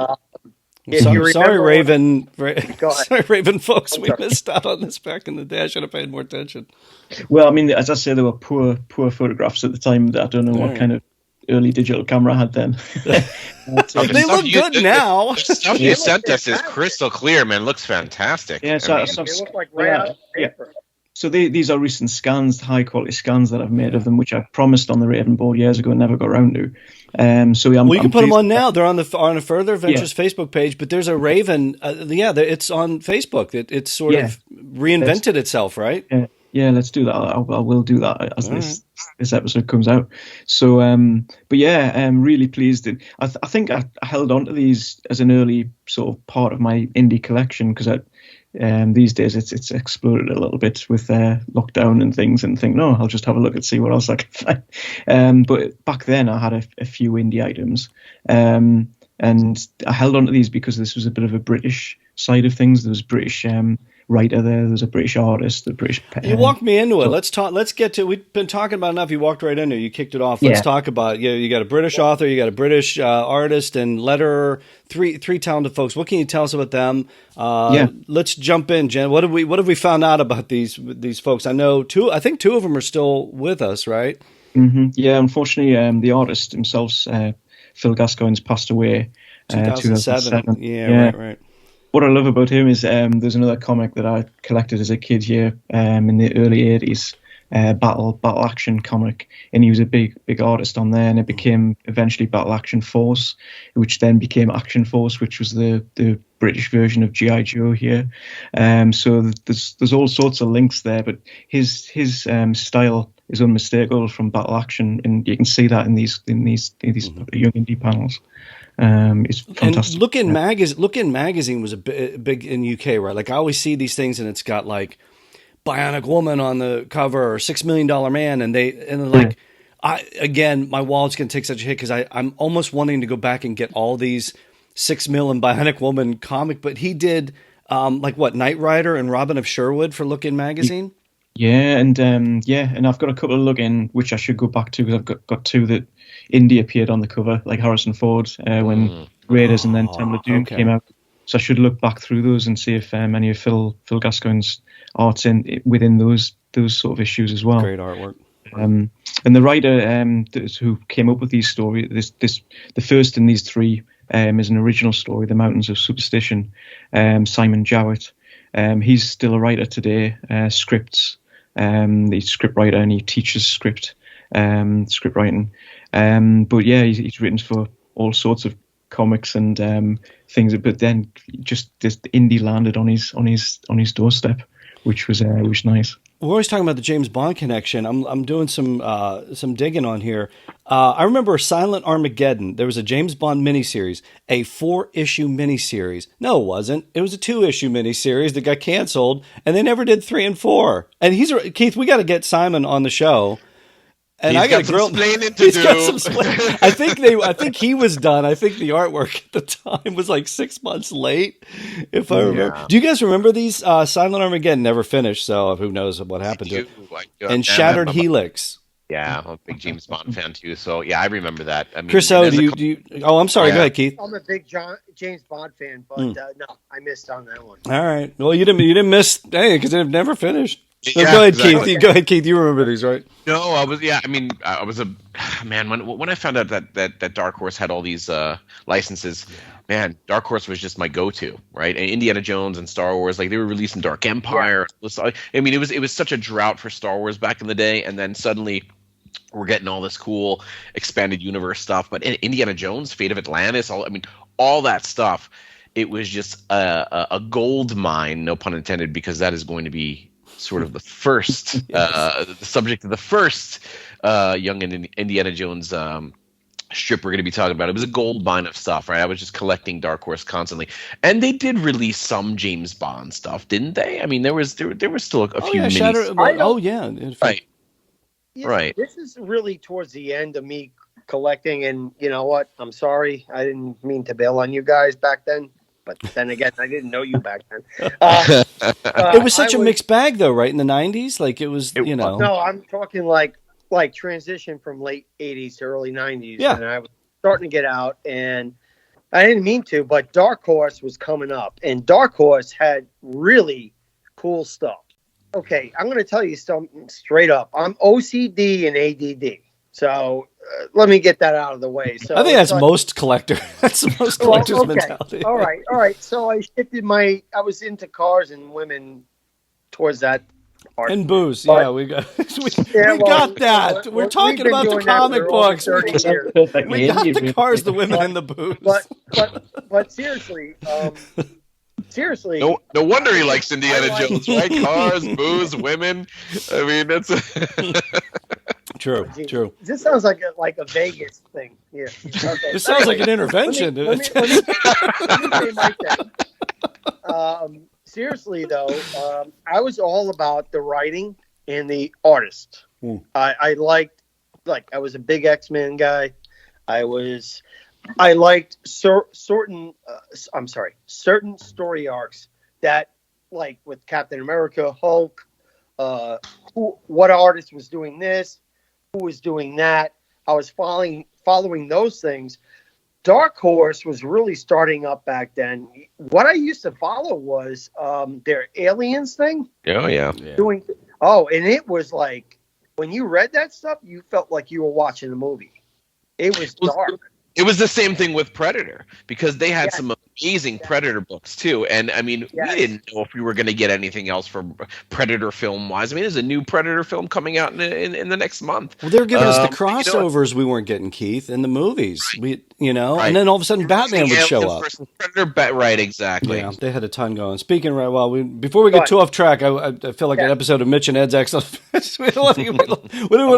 Sorry, Raven. Sorry, Raven folks. We missed out on this back in the day. I should have paid more attention. Well, I mean, as I say, there were poor photographs at the time. That I don't know what kind of early digital camera had then. They look good now. The stuff you sent us is crystal clear, man. Looks fantastic. Yeah, so they look like right out of paper. So these are recent scans, high quality scans that I've made of them, which I promised on the Raven board years ago and never got around to. So you can put them on now. They're on a Further Adventures Facebook page, but there's a Raven. It's on Facebook. It's sort of reinvented itself, right? Yeah, let's do that. I will do that as this episode comes out. So, I'm really pleased. I think I held on to these as an early sort of part of my indie collection because these days it's exploded a little bit with lockdown and things, and think, no, I'll just have a look and see what else I can find. But back then I had a few indie items, and I held on to these because this was a bit of a British side of things. There was British writer there. There's a British artist, the British. You walked me into it. Let's talk. Let's get to. We've been talking about enough. You walked right into it. You kicked it off. Let's talk about. You got a British author. You got a British artist and letterer. Three talented folks. What can you tell us about them? Let's jump in, Jen. What have we found out about these folks? I know two. I think two of them are still with us, right? Mm-hmm. Yeah. Unfortunately, the artist himself, Phil Gascoigne's passed away. 2007. Yeah. Right. What I love about him is there's another comic that I collected as a kid here in the early 80s, Battle Action comic, and he was a big artist on there, and it became eventually Battle Action Force, which then became Action Force, which was the British version of G.I. Joe here. So there's all sorts of links there, but his style is unmistakable from Battle Action, and you can see that in these young indie panels. It's fantastic. And Lookin Magazine was a big in UK, right? Like I always see these things, and it's got like Bionic Woman on the cover or $6 Million Man, and my wallet's gonna take such a hit because I'm almost wanting to go back and get all these 6 Mil and Bionic Woman comic. But he did Knight Rider and Robin of Sherwood for Lookin Magazine. Yeah, and I've got a couple of Lookin which I should go back to because I've got two that Indy appeared on the cover, like Harrison Ford when Raiders and then Temple of Doom came out. So I should look back through those and see if any of Phil Gascoigne's art's within those sort of issues as well. Great artwork. And the writer who came up with these stories, the first in these three is an original story, The Mountains of Superstition. Simon Jowett. He's still a writer today. Scripts. He's a script writer and he teaches script writing. But yeah, he's written for all sorts of comics and things. But then just this indie landed on his doorstep, which was nice. We're always talking about the James Bond connection. I'm doing some digging on here. I remember Silent Armageddon. There was a James Bond miniseries, a 4-issue miniseries. No, it wasn't. It was a 2-issue miniseries that got canceled, and they never did 3 and 4. And Keith, we got to get Simon on the show. And I got some explaining to do. I think he was done. I think the artwork at the time was like 6 months late, if I remember. Yeah. Do you guys remember these? Silent Armageddon never finished, so who knows what happened to it. And Shattered Helix. Yeah, I'm a big James Bond fan too. So yeah, I remember that. I mean, Chris O, do you? Oh, I'm sorry. Go ahead, Keith. I'm a big James Bond fan, but no, I missed on that one. All right. Well, you didn't miss because they've never finished. So go ahead, exactly. Keith. Go ahead, Keith. You remember these, right? No, I was. Yeah, I mean, I was a man when I found out that Dark Horse had all these licenses. Yeah. Man, Dark Horse was just my go-to, right? And Indiana Jones and Star Wars, like they were releasing Dark Empire. Yeah. I mean, it was such a drought for Star Wars back in the day, and then suddenly we're getting all this cool expanded universe stuff. But Indiana Jones, Fate of Atlantis, all that stuff. It was just a gold mine, no pun intended, because that is going to be sort of the first, the subject of the first young Indiana Jones strip we're going to be talking about. It was a gold mine of stuff, right? I was just collecting Dark Horse constantly, and they did release some James Bond stuff, didn't they? I mean, there was still a few. Yeah, right. This is really towards the end of me collecting, and you know what? I'm sorry. I didn't mean to bail on you guys back then. But then again, I didn't know you back then. It was such a mixed bag, though, right? In the 90s? Like, it was, you know. No, I'm talking like transition from late 80s to early 90s. Yeah. And I was starting to get out, and I didn't mean to, but Dark Horse was coming up. And Dark Horse had really cool stuff. Okay, I'm going to tell you something straight up. I'm OCD and ADD. So let me get that out of the way. So I think that's most collector. That's the most collector's mentality. All right. So I shifted I was into cars and women towar's that part. And booze. Yeah, we got got that. We're talking about the comic books. We got the cars, the women, and the booze. But seriously, no wonder he likes Indiana Jones, right? Cars, booze, women. I mean, that's true. This sounds like a Vegas thing. Yeah. Okay. This sounds like an intervention. Let me say my thing. Seriously though, I was all about the writing and the artist. I liked, I was a big X-Men guy. I liked certain story arcs that, like with Captain America, Hulk, what artist was doing this, who was doing that. I was following those things. Dark Horse was really starting up back then. What I used to follow was their aliens thing. Oh yeah. And it was like when you read that stuff, you felt like you were watching a movie. It was dark. It was the same thing with Predator, because they had some amazing Predator books too. And I mean, we didn't know if we were going to get anything else from Predator film wise. I mean, there's a new Predator film coming out in the next month. Well, they're giving us the crossovers we weren't getting, Keith, in the movies. Right. And then all of a sudden Batman would show up. Predator, right, exactly. Yeah, they had a ton going. Speaking before we get too off track, I feel like an episode of Mitch and Ed's Excellent. we don't want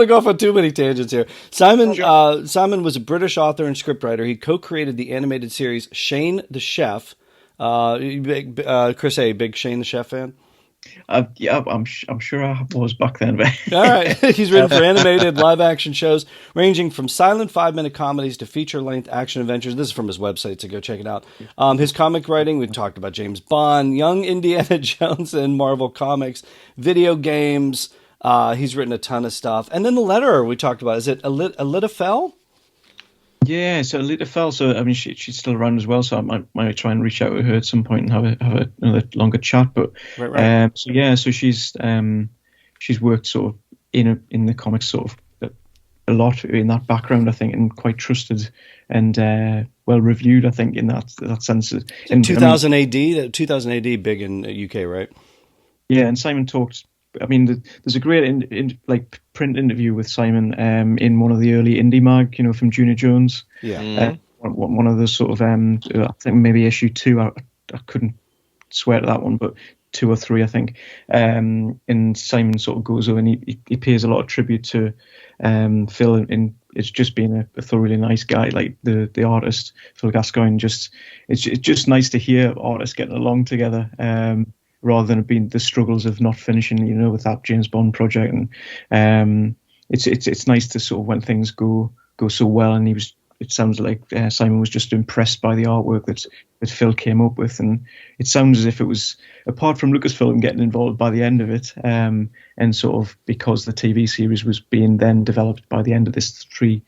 to go off on too many tangents here. Simon was a British author and scriptwriter. He co-created the animated series Shane the Chef. Chris, big Shane the Chef fan? Yeah, I'm sure I was back then. All right. He's written for animated live-action shows ranging from silent 5-minute comedies to feature-length action adventures. This is from his website, so go check it out. His comic writing, we talked about James Bond, Young Indiana Jones and Marvel Comics, video games. He's written a ton of stuff. And then the letterer we talked about. Is it Alita Fell? Yeah, so Alita Fell. So I mean, she's still around as well. So I might try and reach out to her at some point and have another longer chat. But right. So she's worked sort of in the comics sort of a lot in that background, I think, and quite trusted and well reviewed, I think, in that sense. In 2000 AD, 2000 AD, big in the UK, right? Yeah, and Simon talked. I mean, there's a great print interview with Simon in one of the early Indy mag, from Junior Jones. Yeah. One of the sort of I think maybe issue 2. I couldn't swear to that one, but 2 or 3, I think. And Simon sort of goes over and he pays a lot of tribute to Phil, and it's just being a thoroughly nice guy, like the artist Phil Gascoigne. It's just nice to hear artists getting along together. Rather than it being the struggles of not finishing, with that James Bond project, and it's nice to sort of when things go so well, and it sounds like Simon was just impressed by the artwork that Phil came up with, and it sounds as if it was, apart from Lucasfilm getting involved by the end of it, and sort of because the TV series was being then developed by the end of this three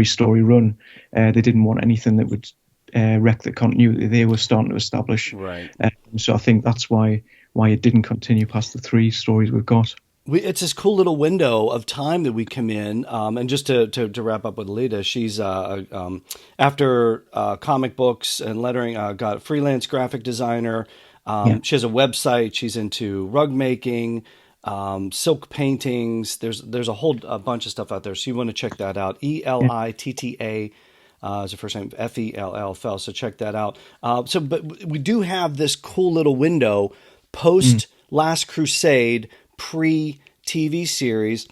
story run, they didn't want anything that would wreck the continuity they were starting to establish. Right. So I think that's why it didn't continue past the 3 stories we've got. It's this cool little window of time that we come in, and just to wrap up with Alita, she's after comic books and lettering, got a freelance graphic designer. She has a website. She's into rug making, silk paintings. There's a whole bunch of stuff out there, so you want to check that out. ELITTA. Is the first name, FELL, Fell. So check that out. But we do have this cool little window post Last Crusade, pre TV series,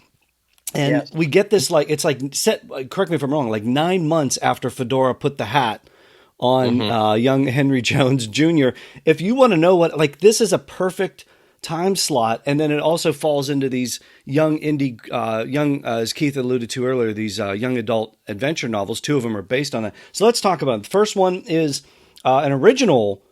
and we get this it's like set. Correct me if I'm wrong. Like 9 months after Fedora put the hat on young Henry Jones Jr. If you want to know this is a perfect time slot, and then it also falls into these young indie, as Keith alluded to earlier, these young adult adventure novels. 2 of them are based on that. So let's talk about it. The first one is an original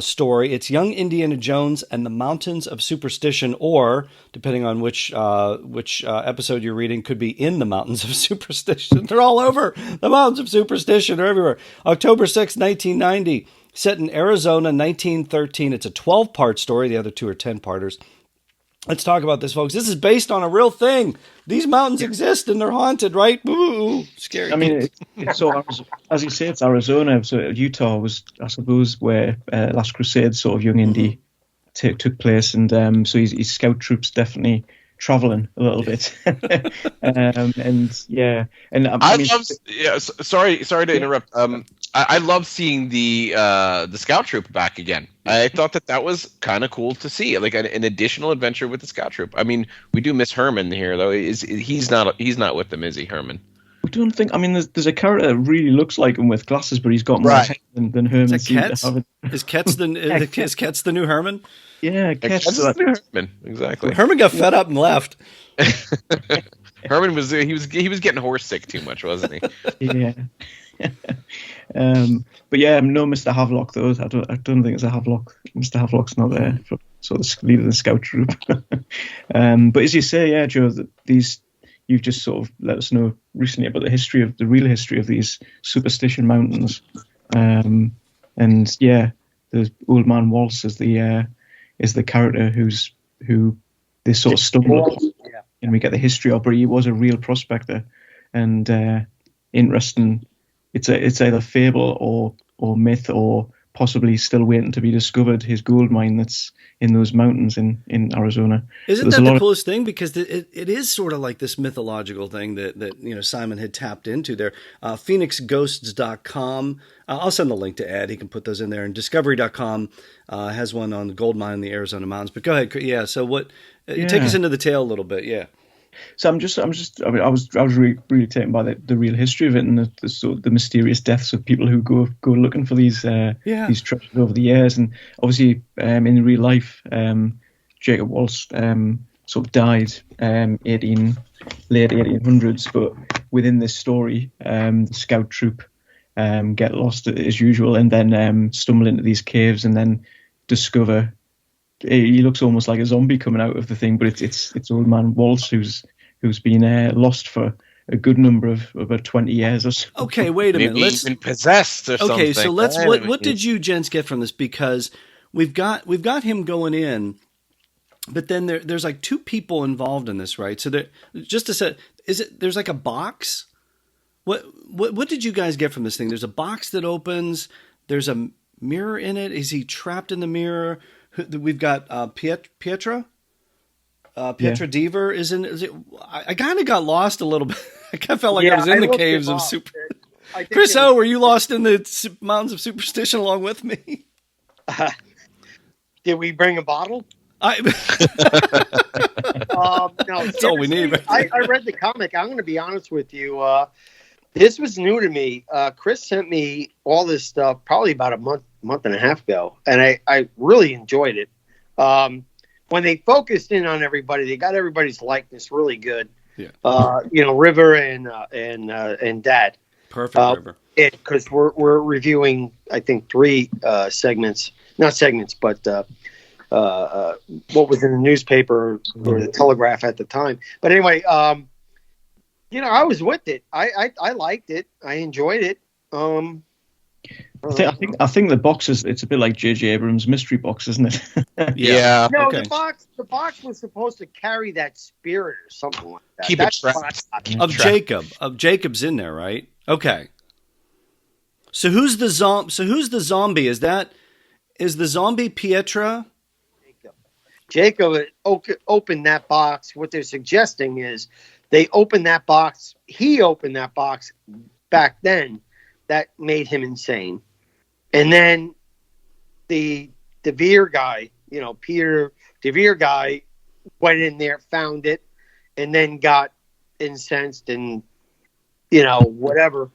story. It's Young Indiana Jones and the Mountains of Superstition, or depending on which episode you're reading, could be In the Mountains of Superstition. They're all over. The Mountains of Superstition are everywhere. October 6, 1990. Set in Arizona, 1913. It's a 12-part story. The other 2 are 10-parters. Let's talk about this, folks. This is based on a real thing. These mountains exist and they're haunted, right? Ooh, scary. I mean, it's so, as you say, it's Arizona. So Utah was, I suppose, where Last Crusade, sort of young Indy, took place. And so his scout troops definitely traveling a little bit. And yeah. And I mean, sorry to interrupt. I love seeing the scout troop back again. I thought that was kind of cool to see, like an additional adventure with the scout troop. I mean, we do miss Herman here, though. He's not with them, is he, Herman? I don't think. I mean, there's a character that really looks like him with glasses, but he's got more hair than Herman. Is Ketz the new Herman? Yeah, Ketz is the new Herman. Exactly. Herman got fed up and left. Herman was getting horse sick too much, wasn't he? Yeah. But yeah, no Mr. Havelock though. I don't think it's a Havelock. Mr. Havelock's not there for sort of leader of the scout troop. But as you say, yeah, Joe, you've just sort of let us know recently about the real history of these superstition mountains. And yeah, the Old Man Waltz is the character who they sort of stumble upon, and we get the history of. But he was a real prospector, and interesting. It's either fable or myth, or possibly still waiting to be discovered. His gold mine that's in those mountains in Arizona. Isn't that the coolest thing? Because it is sort of like this mythological thing that Simon had tapped into there. PhoenixGhosts.com. I'll send the link to Ed. He can put those in there. And Discovery.com has one on the gold mine in the Arizona mountains. But go ahead. Yeah. So take us into the tale a little bit. Yeah. So I was really taken by the real history of it, and the mysterious deaths of people who go looking for these treasures over the years. And obviously, in real life, Jacob Waltz sort of died late 1800s. But within this story, the scout troop get lost as usual, and then stumble into these caves, and then discover. He looks almost like a zombie coming out of the thing, but it's Old Man Waltz who's been lost for a good number of about 20 years or so. Okay, wait a minute. Let's been possessed or something. Okay, so what did you gents get from this? Because we've got him going in, but then there's like 2 people involved in this, right? So there's like a box. What did you guys get from this thing? There's a box that opens. There's a mirror in it. Is he trapped in the mirror? We've got Pietra. Pietra Deaver is in. I kind of got lost a little bit. I kind of felt like I was in the caves of super. Chris O, were you lost in the mountains of superstition along with me? Did we bring a bottle? No, that's all we need. Right? I read the comic. I'm going to be honest with you. This was new to me. Chris sent me all this stuff probably about a month and a half ago, and I really enjoyed it. When they focused in on everybody, they got everybody's likeness really good. Yeah. River and Dad. Perfect, River. Because we're reviewing, I think, 3 segments, not segments, but what was in the newspaper or the Telegraph at the time. But anyway, I was with it. I liked it. I enjoyed it. I think the box it's a bit like J.J. Abrams' mystery box, isn't it? Yeah. No, okay. the box was supposed to carry that spirit or something like that. Keep it trapped. Of Jacob. Jacob's in there, right? Okay. So who's the zombie? Is the zombie Pietra? Jacob opened that box. What they're suggesting is they opened that box. He opened that box back then. That made him insane. And then the DeVere guy, Peter DeVere guy, went in there, found it, and then got incensed and, whatever.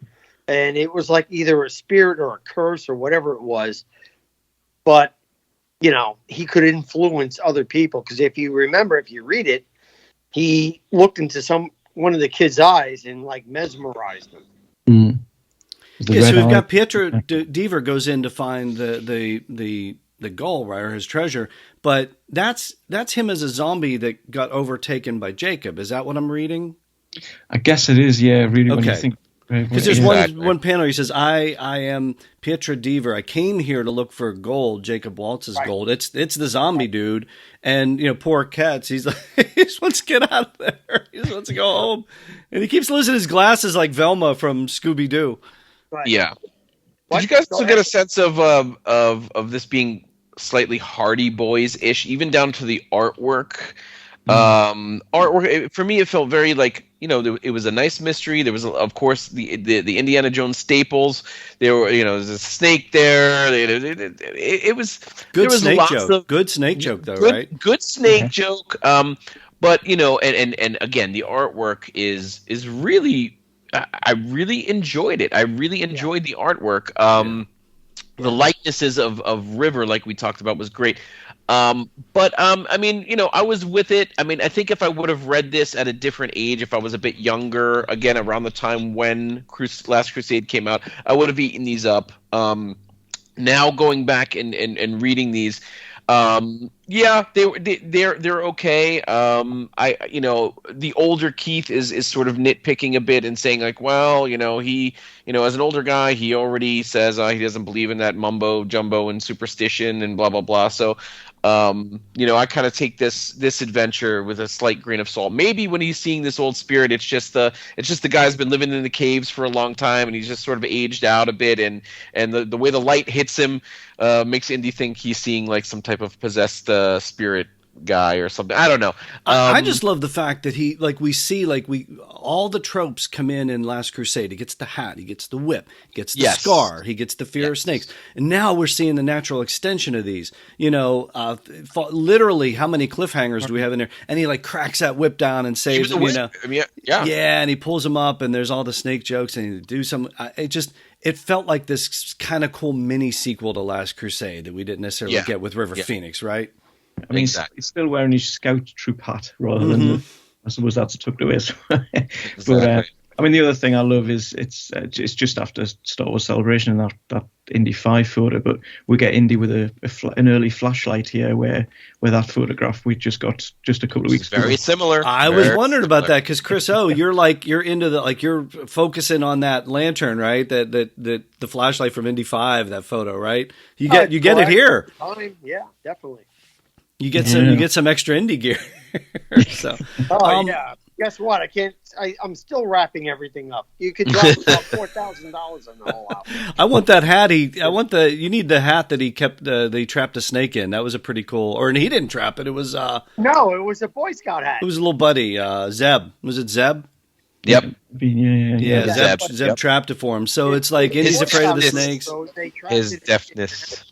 And it was like either a spirit or a curse or whatever it was. But, he could influence other people. Because if you read it, he looked into one of the kids' eyes and like mesmerized them. Mm. Yeah, so we've got Pietro Dever goes in to find the goal, right, or his treasure, but that's him as a zombie that got overtaken by Jacob. Is that what I'm reading? I guess it is, yeah, really, okay. when you think... Because there's one panel, he says, I am Pietro Dever. I came here to look for gold, Jacob Waltz's gold. It's the zombie dude. And, poor Katz, he's like, he just wants to get out of there. He just wants to go home. And he keeps losing his glasses like Velma from Scooby-Doo. Right. Yeah. Did you guys also get a sense of this being slightly Hardy Boys-ish, even down to the artwork? Artwork, for me, it felt very like, it was a nice mystery. There was, of course, the Indiana Jones staples. There were, there's a snake there. It was good. There was snake lots joke. Of, good snake joke, though, right? Good snake joke. But and again, the artwork is really. I really enjoyed it. I really enjoyed the artwork. The likenesses of River, like we talked about, was great. But I was with it. I mean, I think if I would have read this at a different age, if I was a bit younger, again, around the time when Last Crusade came out, I would have eaten these up. Now going back and reading these, they're okay. The older Keith is sort of nitpicking a bit and saying like, well, he, as an older guy, he already says he doesn't believe in that mumbo jumbo and superstition and blah blah blah. So, I kind of take this adventure with a slight grain of salt. Maybe when he's seeing this old spirit, it's just the guy's been living in the caves for a long time and he's just sort of aged out a bit, and the way the light hits him makes Indy think he's seeing like some type of possessed spirit guy or something. I don't know. I just love the fact that all the tropes come in Last Crusade. He gets the hat, he gets the whip, he gets the scar, he gets the fear of snakes, and now we're seeing the natural extension of these. Literally, how many cliffhangers do we have in there? And he like cracks that whip down and saves him. And he pulls him up, and there's all the snake jokes, and he do some. It felt like this kind of cool mini sequel to Last Crusade that we didn't necessarily get with River Phoenix, right? I mean, he's still wearing his scout troop hat rather than I suppose that's tucked away. But the other thing I love is it's just after Star Wars Celebration and that Indy 5 photo, but we get Indy with an early flashlight here where that photograph we just got just a couple of weeks ago. Very similar. I was wondering about that because Chris you're into you're focusing on that lantern, right? That the flashlight from Indy 5, that photo, right? You get it here. Yeah, definitely. You get some extra Indy gear. So, guess what? I'm still wrapping everything up. You could drop about $4,000 on the whole album. I want that hat. You need the hat that he kept. They trapped a snake in. That was a pretty cool. Or he didn't trap it. It was. No, it was a Boy Scout hat. It was a little buddy. Zeb. Was it Zeb? Yep. Yeah. Zeb trapped it for him. So it's like Indy's afraid of the snakes. So his deafness.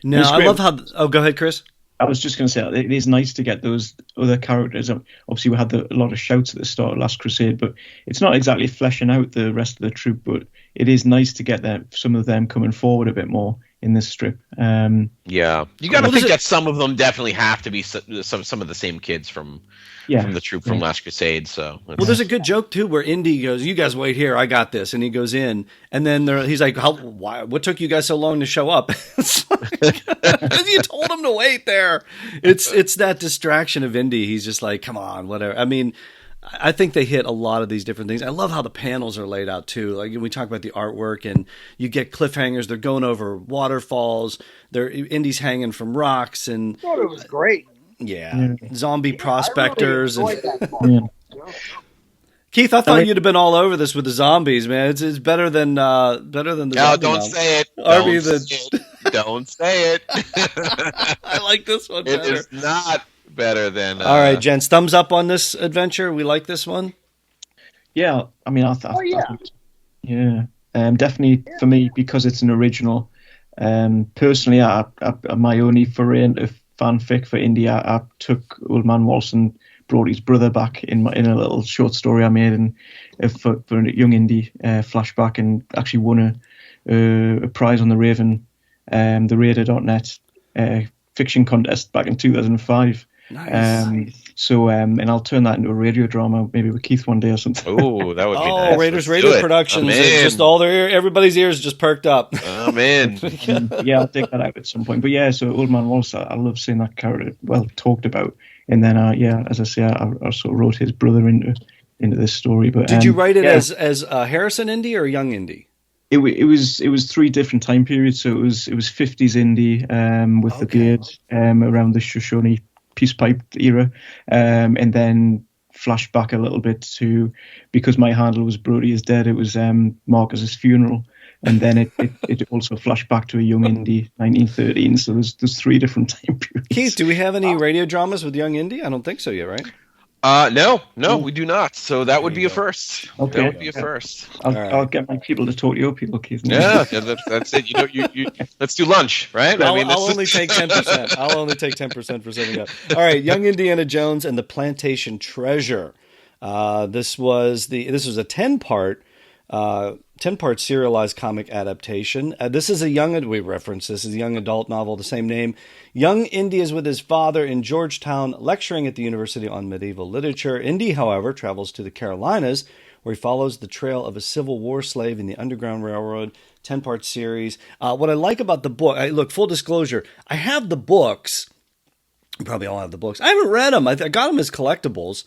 No, I love how. Oh, go ahead, Chris. I was just going to say it is nice to get those other characters. Obviously, we had a lot of shouts at the start of Last Crusade, but it's not exactly fleshing out the rest of the troop. But it is nice to get some of them coming forward a bit more in this strip. You got to think that some of them definitely have to be some of the same kids from the troop from Last Crusade. So there's a good joke too where Indy goes, "You guys wait here, I got this," and he goes in, and then he's like, what took you guys so long to show up?" You told him to wait there. It's that distraction of Indy. He's just like, come on, whatever. I mean, I think they hit a lot of these different things. I love how the panels are laid out too. Like we talk about the artwork, and you get cliffhangers. They're going over waterfalls. Indy's hanging from rocks, and I thought it was great. Yeah, zombie prospectors. I really enjoyed that part. Keith, I thought you'd have been all over this with the zombies, man. It's better than the. No, don't say it. Don't say it. I like this one better. It is not better than. All right, gents, thumbs up on this adventure. We like this one. Yeah, I mean, definitely for me because it's an original. Personally, my only foray into fanfic for Indy, I took Old Man Waltz and brought his brother back in a little short story I made for a young Indy flashback, and actually won a prize on the Raven the Raider.net fiction contest back in 2005. Nice. And I'll turn that into a radio drama, maybe with Keith one day or something. Oh, that would be nice. Oh, Raiders Radio Productions. Just everybody's ears just perked up. Oh, man. Yeah, I'll take that out at some point. But yeah, so Old Man Wallace, I love seeing that character talked about. And then, as I say, I sort of wrote his brother into this story. But did you write it as Harrison Indy or Young Indy? It was 3 different time periods. So it was 50s Indy with the beard around the Shoshone peace pipe era, and then flashed back a little bit to, because my handle was Brody is Dead, it was Marcus's funeral, and then it also flashed back to a Young Indy 1913. So there's 3 different time periods. Keith, do we have any radio dramas with Young Indy? I don't think so yet, right? No, we do not. So that would be a first. Okay. That would be a first. I'll get my people to talk to your people, Keith. Yeah, that's it. You let's do lunch, right? I'll only take 10%. I'll only take 10% for setting up. All right, Young Indiana Jones and the Plantation Treasure. This was a 10-part serialized comic adaptation. This is a young adult novel, the same name. Young Indy is with his father in Georgetown, lecturing at the University on Medieval Literature. Indy, however, travels to the Carolinas, where he follows the trail of a Civil War slave in the Underground Railroad. 10-part series. What I like about the book, look, full disclosure, I have the books. You probably all have the books. I haven't read them. I got them as collectibles.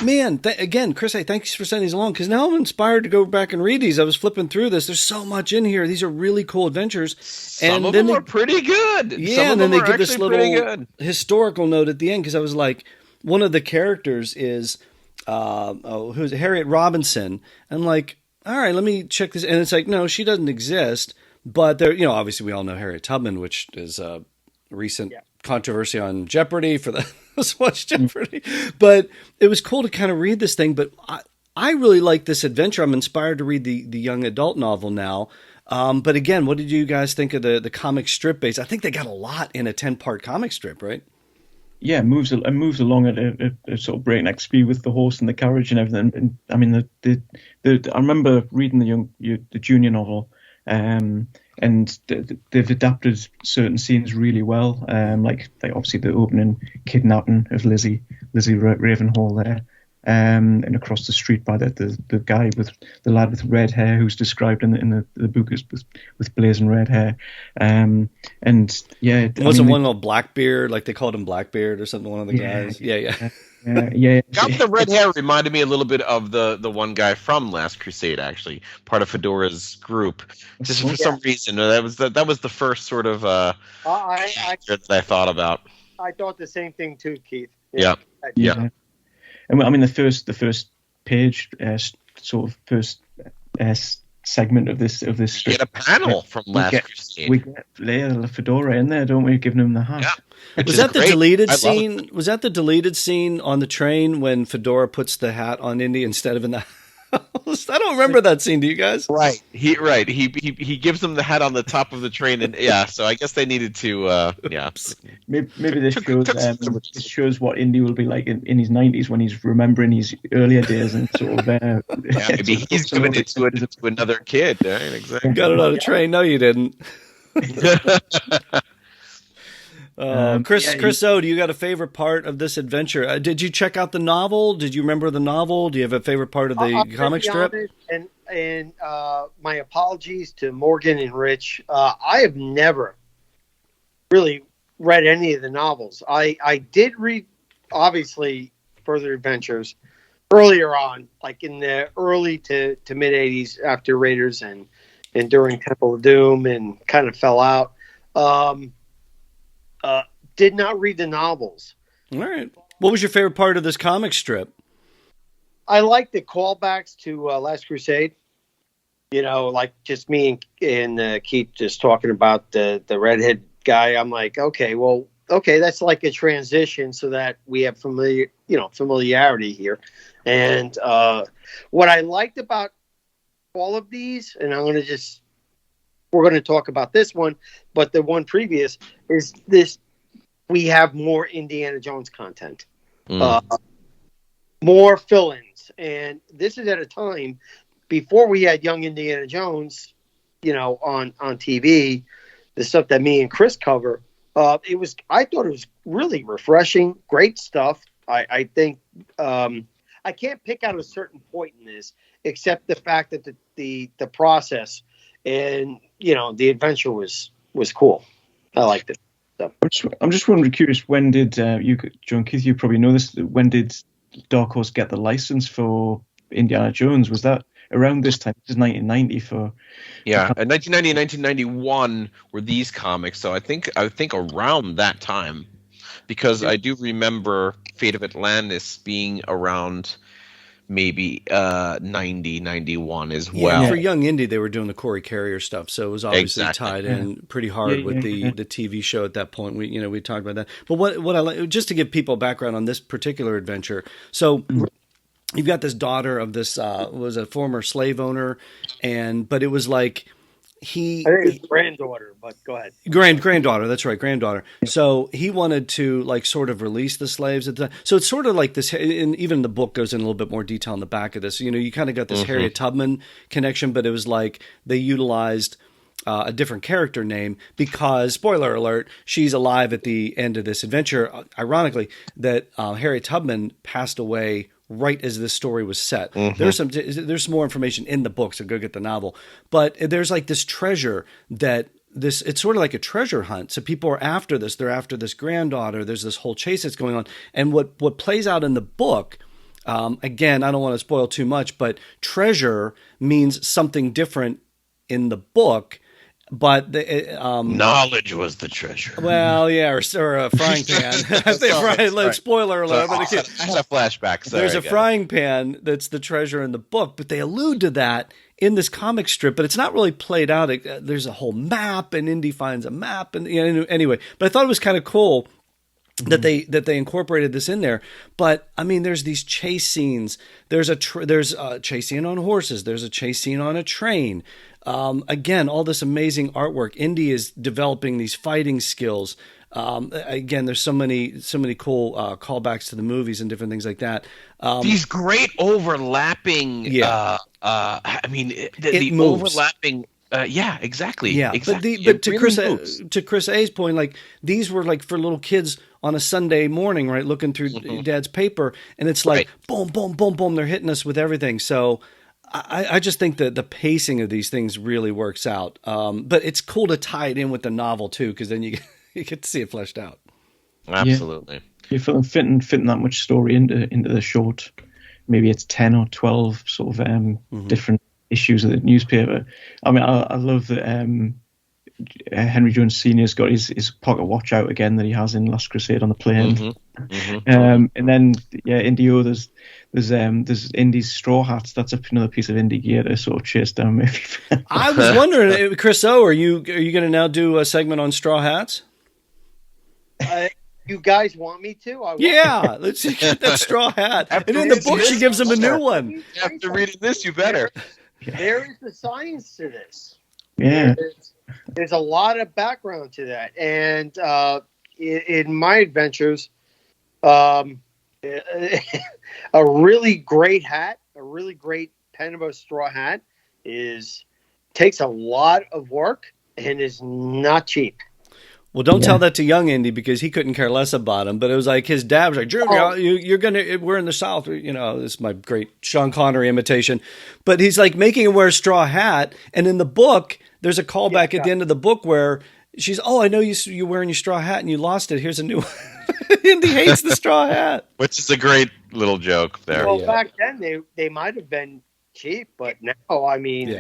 Man, again, Chris, thanks for sending these along, because now I'm inspired to go back and read these. I was flipping through this. There's so much in here. These are really cool adventures. Some of them are pretty good. Yeah, and then they give this little historical note at the end, because I was like, one of the characters is who's Harriet Robinson. I'm like, all right, let me check this. And it's like, no, she doesn't exist. But there, obviously we all know Harriet Tubman, which is a recent controversy on Jeopardy for the Watch Jeopardy. But it was cool to kind of read this thing. But I really like this adventure. I'm inspired to read the young adult novel now. But again, what did you guys think of the comic strip base? I think they got a lot in a 10-part comic strip, right? Yeah, it moves along at a sort of breakneck speed with the horse and the carriage and everything. And I mean, I remember reading the junior novel, and they've adapted certain scenes really well. Like obviously the opening kidnapping of Lizzie Ravenhall there, and across the street by the guy with the lad with red hair who's described in the book as with blazing red hair, and yeah, one of Blackbeard, like they called him Blackbeard or something. One of the guys, yeah. Got the red hair reminded me a little bit of the one guy from Last Crusade, actually, part of Fedora's group. Just for some reason, that was the first sort of that I thought about. I thought the same thing too, Keith. Yeah. And I mean, the first page, sort of first segment of this strip. We get a panel from Last Crusade. We get Leia Fedora in there, don't we? Giving him the hat. Yeah. Was that the deleted scene? Was that the deleted scene on the train when Fedora puts the hat on Indy instead of in the house? I don't remember that scene. Do you guys? Right. He gives them the hat on the top of the train, and so I guess they needed to. Maybe this shows what Indy will be like in his 90s when he's remembering his earlier days and sort of. Maybe he's giving it to another kid. Right? Exactly. Got it on a train. No, you didn't. Chris O, do you got a favorite part of this adventure? Did you check out the novel? Did you remember the novel? Do you have a favorite part of the comic strip? And my apologies to Morgan and Rich. I have never really read any of the novels. I did read, obviously, Further Adventures earlier on, like in the early to mid 80s after Raiders and during Temple of Doom, and kind of fell out. Did not read the novels. All right. What was your favorite part of this comic strip? I like the callbacks to Last Crusade. Like just me and Keith just talking about the redhead guy. I'm like, okay, that's like a transition so that we have familiarity here. And what I liked about all of these, and we're going to talk about this one, but the one previous is this. We have more Indiana Jones content, more fill-ins. And this is at a time before we had Young Indiana Jones, on TV. the stuff that me and Chris cover, I thought it was really refreshing, great stuff. I think I can't pick out a certain point in this, except the fact that the process and the adventure was cool. I liked it. So. I'm just wondering, curious, when did John Keith? You probably know this. When did Dark Horse get the license for Indiana Jones? Was that around this time? This is 1990 for. Yeah, 1990 and 1991 were these comics. So I think around that time, because I do remember Fate of Atlantis being around maybe 90, 91 as well. Yeah, for Young Indy, they were doing the Corey Carrier stuff, so it was obviously tied in pretty hard with the TV show at that point. We talked about that. But what I like, just to give people background on this particular adventure, so you've got this daughter of this was a former slave owner, but it was like I think his granddaughter, but go ahead. Granddaughter, that's right, granddaughter. So he wanted to sort of release the slaves at the time. So it's sort of like this, and even the book goes in a little bit more detail in the back of this. You kind of got this Harriet Tubman connection, but it was like they utilized a different character name because, spoiler alert, she's alive at the end of this adventure. Ironically, that Harriet Tubman passed away right as this story was set. There's some more information in the book, so go get the novel. But there's like this treasure it's sort of like a treasure hunt. So people are after this. They're after this granddaughter. There's this whole chase that's going on. And what plays out in the book, again, I don't want to spoil too much, but treasure means something different in the book. But knowledge was the treasure. Well, yeah, or a frying pan. Right. Spoiler alert. I had a flashback. Sorry, there's a frying pan that's the treasure in the book, but they allude to that in this comic strip. But it's not really played out. There's a whole map, and Indy finds a map, and anyway. But I thought it was kind of cool that they incorporated this in there. But I mean, there's these chase scenes. There's a chase scene on horses. There's a chase scene on a train. Again, all this amazing artwork. Indy is developing these fighting skills. Again, there's so many cool callbacks to the movies and different things like that. These great overlapping. I mean, the overlapping. Yeah, exactly. Yeah, exactly. But to Chris A's point, like these were like for little kids on a Sunday morning, right? Looking through Dad's paper, and it's like boom, boom, boom, boom. They're hitting us with everything. So I just think that the pacing of these things really works out. But it's cool to tie it in with the novel too, because then you get to see it fleshed out. Absolutely. You're fitting that much story into the short. Maybe it's 10 or 12 sort of different issues of the newspaper. I mean, I love that Henry Jones Sr.'s got his pocket watch out again that he has in Last Crusade on the plane. And then Indio, there's Indy's straw hats. That's another piece of Indy gear to sort of chase down. Maybe. I was wondering, Chris O, are you going to now do a segment on straw hats? You guys want me to? Yeah, let's get that straw hat. And in the book, she gives him a new one. After reading this, you better. There is the science to this. Yeah. There's a lot of background to that. And in my adventures, a really great hat, a really great Penabo straw hat takes a lot of work and is not cheap. Well, don't tell that to young Indy because he couldn't care less about him. But it was like his dad was like, Junior, we're in the South. This is my great Sean Connery imitation. But he's like making him wear a straw hat. And in the book, there's a callback at the end of the book where she's, I know you're wearing your straw hat and you lost it. Here's a new one. Indy hates the straw hat. Which is a great little joke there. Well, back then they might have been cheap, but now, I mean.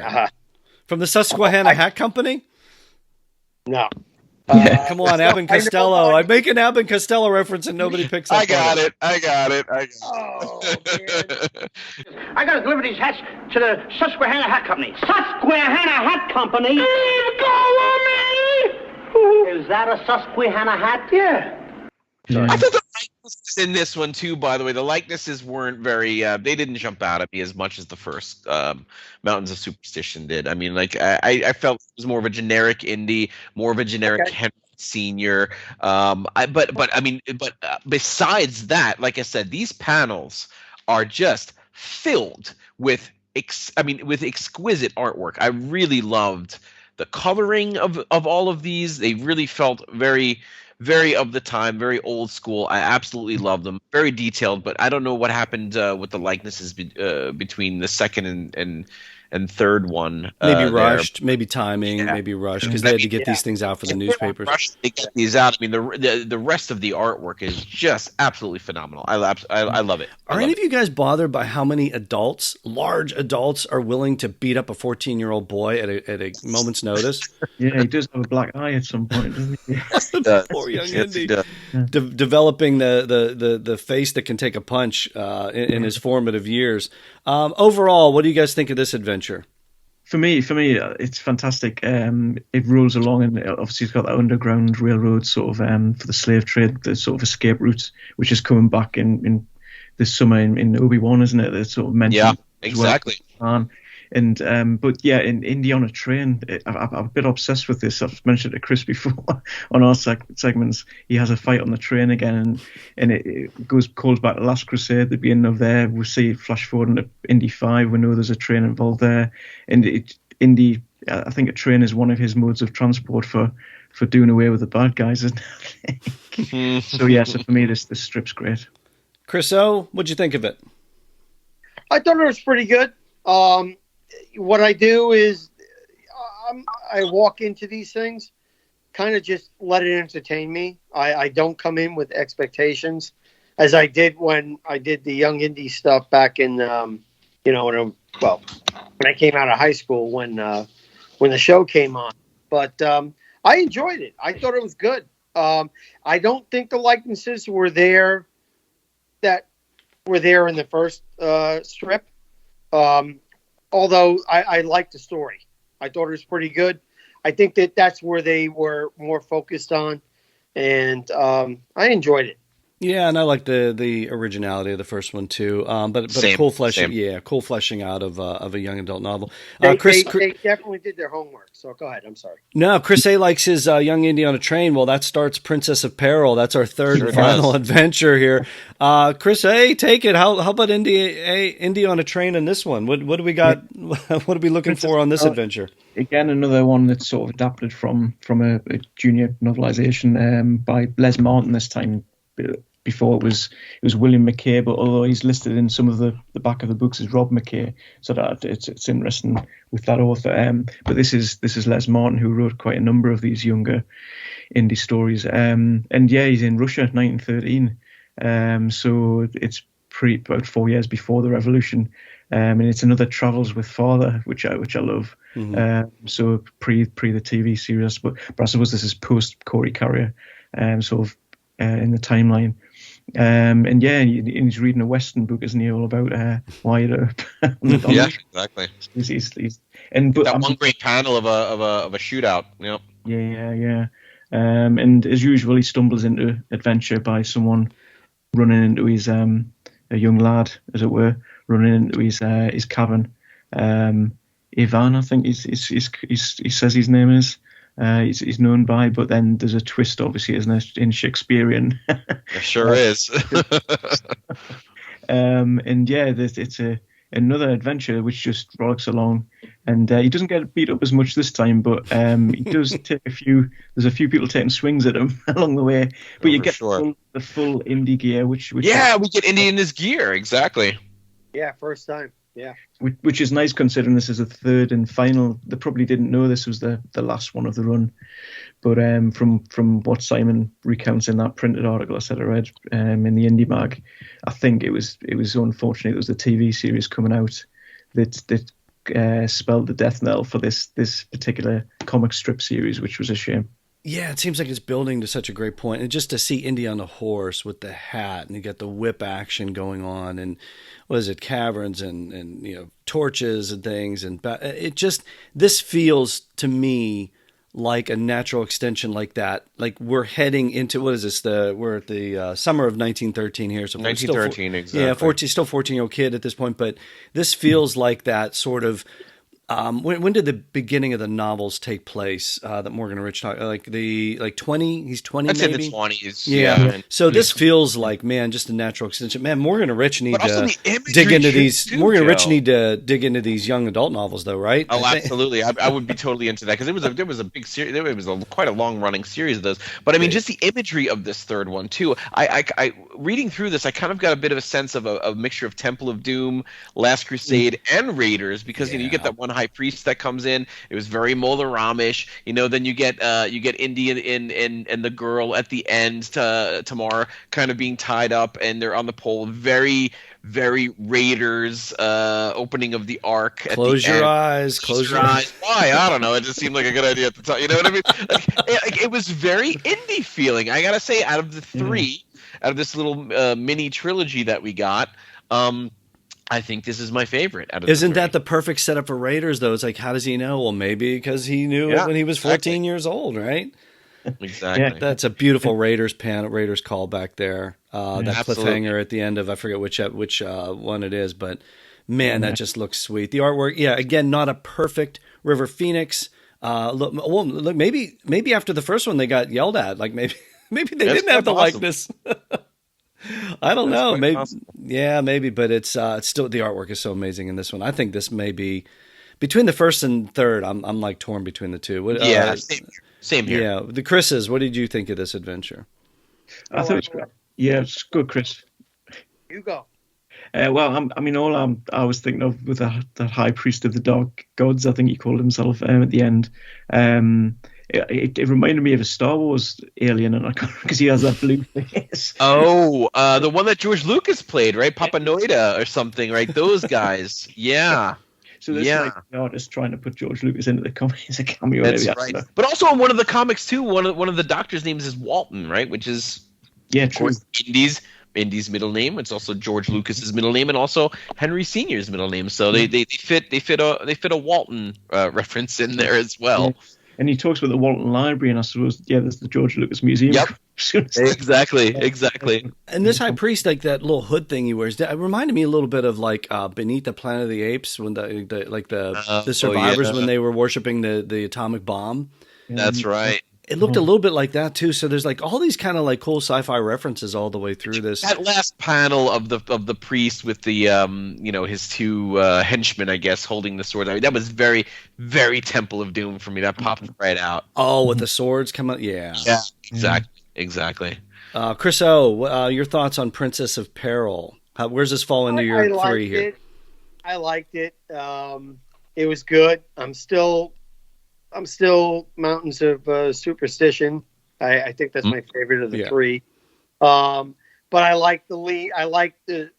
From the Susquehanna Hat Company? No. Come on, Abbott and Costello. I make an Abbott and Costello reference and nobody picks up I got it. Oh, man. I got to deliver these hats to the Susquehanna Hat Company. Susquehanna Hat Company? Is that a Susquehanna hat? Yeah. I thought the likenesses in this one too, by the way. The likenesses weren't very they didn't jump out at me as much as the first Mountains of Superstition did. I mean, like I felt it was more of a generic Indy, more of a generic Henry Sr. But besides that, like I said, these panels are just filled with exquisite artwork. I really loved the coloring of all of these. They really felt very, very of the time, very old school. I absolutely love them. Very detailed, but I don't know what happened with the likenesses between the second and third one. Maybe rushed, maybe timing, maybe rushed, because they had to get these things out for the newspapers. Rushed to get these out. I mean, the rest of the artwork is just absolutely phenomenal. I love it. Are any of you guys bothered by how many adults, large adults, are willing to beat up a 14-year-old boy at a moment's notice? Yeah, he does have a black eye at some point, doesn't he? Poor young Indy. Developing the face that can take a punch in his formative years. Overall, what do you guys think of this adventure? For me, it's fantastic. It rolls along, and obviously it's got that underground railroad sort of for the slave trade, the sort of escape route, which is coming back in this summer in Obi-Wan, isn't it? That's sort of mentioned. Yeah, exactly. But yeah, in Indy on a train, I'm a bit obsessed with this. I've mentioned it to Chris before on our segments. He has a fight on the train again, and it calls back to Last Crusade, the beginning of there. We see it flash forward into Indy 5. We know there's a train involved there. And Indy, I think a train is one of his modes of transport for doing away with the bad guys, isn't it? So for me, this strip's great. Chris O, what'd you think of it? I thought it was pretty good. What I do is I walk into these things, kind of just let it entertain me. I don't come in with expectations, as I did when I did the Young Indy stuff back in, when I came out of high school, when the show came on. But I enjoyed it. I thought it was good. I don't think the likenesses were there that were there in the first strip. Although I liked the story. I thought it was pretty good. I think that's where they were more focused on, and I enjoyed it. Yeah, and I like the originality of the first one too. But a cool fleshing out of a young adult novel. They definitely did their homework. So go ahead. I'm sorry. No, Chris A likes his Young Indy on a Train. Well, that starts Princess of Peril. That's our third and final adventure here. Chris A, take it. How about Indy on a Train in this one? What do we got? What are we looking for on this adventure? Again, another one that's sort of adapted from a junior novelization by Les Martin this time. Before it was William McKay, but although he's listed in some of the back of the books as Rob McKay, so that it's interesting with that author. But this is Les Martin, who wrote quite a number of these younger Indy stories. And yeah, he's in Russia, 1913. So it's about 4 years before the revolution. And it's another Travels with Father, which I love. Mm-hmm. So pre the TV series, but I suppose this is post Corey Carrier, sort of in the timeline. And he's reading a Western book, isn't he? All about Wyatt Earp. Yeah, exactly. But one great panel of a shootout. Yep. Yeah. And as usual, he stumbles into adventure by someone running into his a young lad, as it were, running into his cabin. Ivan, I think he says his name is. He's known by, but then there's a twist, obviously, isn't it, in Shakespearean? It sure is. It's another adventure which just rollicks along, and he doesn't get beat up as much this time, but he does take there's a few people taking swings at him along the way, but you get the full Indy gear, which we get Indy in his gear, exactly. Yeah, first time. Yeah, which is nice considering this is the third and final. They probably didn't know this was the last one of the run, but from what Simon recounts in that printed article I read in the Indy Mag, I think it was unfortunate. It was the TV series coming out that spelled the death knell for this particular comic strip series, which was a shame. Yeah, it seems like it's building to such a great point. And just to see Indy on the horse with the hat, and you got the whip action going on, and what is it, caverns and torches and things, and this feels to me like a natural extension like that. Like we're heading into, what is this? We're at the summer of 1913 here. So 1913, exactly. Yeah, still 14-year-old kid at this point, but this feels like that sort of When did the beginning of the novels take place that Morgan and Rich talk? Like 20? He's 20 I'd say maybe? the 20s. Yeah. So this feels like, man, just a natural extension. Man, Morgan and Rich need to dig into these. Too, Morgan and Rich Joe. need to dig into these young adult novels, though, right? Oh, absolutely. I would be totally into that because there was a big series. It was quite a long running series of those. But I mean, just the imagery of this third one too. I reading through this, I kind of got a bit of a sense of a mixture of Temple of Doom, Last Crusade, and Raiders because you get that one high priest that comes in. It was very Mola-Ramish. Then you get Indy and the girl at the end, Tamar, kind of being tied up, and they're on the pole. Very, very Raiders opening of the Ark. Close your eyes. Close your eyes. Why? I don't know. It just seemed like a good idea at the time. You know what I mean? It was very indie feeling. I gotta say, out of the three, out of this little mini trilogy that we got, I think this is my favorite. Isn't that the perfect setup for Raiders, though? It's like, how does he know? Well, maybe because he knew it when he was 14 years old, right? Exactly. Yeah, that's a beautiful Raiders call back there. That cliffhanger at the end of, I forget which one it is, but man, that just looks sweet. The artwork, again, not a perfect River Phoenix. Look, maybe after the first one they got yelled at. Like maybe they didn't have the likeness. I don't know. Maybe maybe, but it's still, the artwork is so amazing in this one. I think this may be between the first and third. I'm like torn between the two. Same here. Yeah, the Chris's. What did you think of this adventure? I thought it was great. Yeah, it's good, Chris. You go. Well, I was thinking of with that high priest of the dark gods. I think he called himself at the end. It reminded me of a Star Wars alien, and because he has that blue face. Oh, the one that George Lucas played, right? Papa Noida or something, right? Those guys. Yeah. So this the artist trying to put George Lucas into the comic as a cameo. That's right. But also in one of the comics too, one of the doctors' names is Walton, right? Which is of course Indy's middle name. It's also George Lucas's middle name, and also Henry Sr.'s middle name. So they fit a Walton reference in there as well. Yeah. And he talks about the Walton Library, and I suppose, there's the George Lucas Museum. Yep. Exactly. And this high priest, like that little hood thing he wears, it reminded me a little bit of like Beneath the Planet of the Apes when the survivors when they were worshiping the atomic bomb. That's right. It looked a little bit like that too. So there's like all these kind of like cool sci-fi references all the way through this. That last panel of the priest with the his two henchmen, I guess, holding the swords. I mean, that was very, very Temple of Doom for me. That popped right out. Oh, with the swords come out. Yeah. Yeah. Exactly. Chris O, your thoughts on Princess of Peril? Where's this fall into your three here? I liked it. It was good. I'm still Mountains of Superstition. I think that's my favorite of the three. But I like the lead. I like the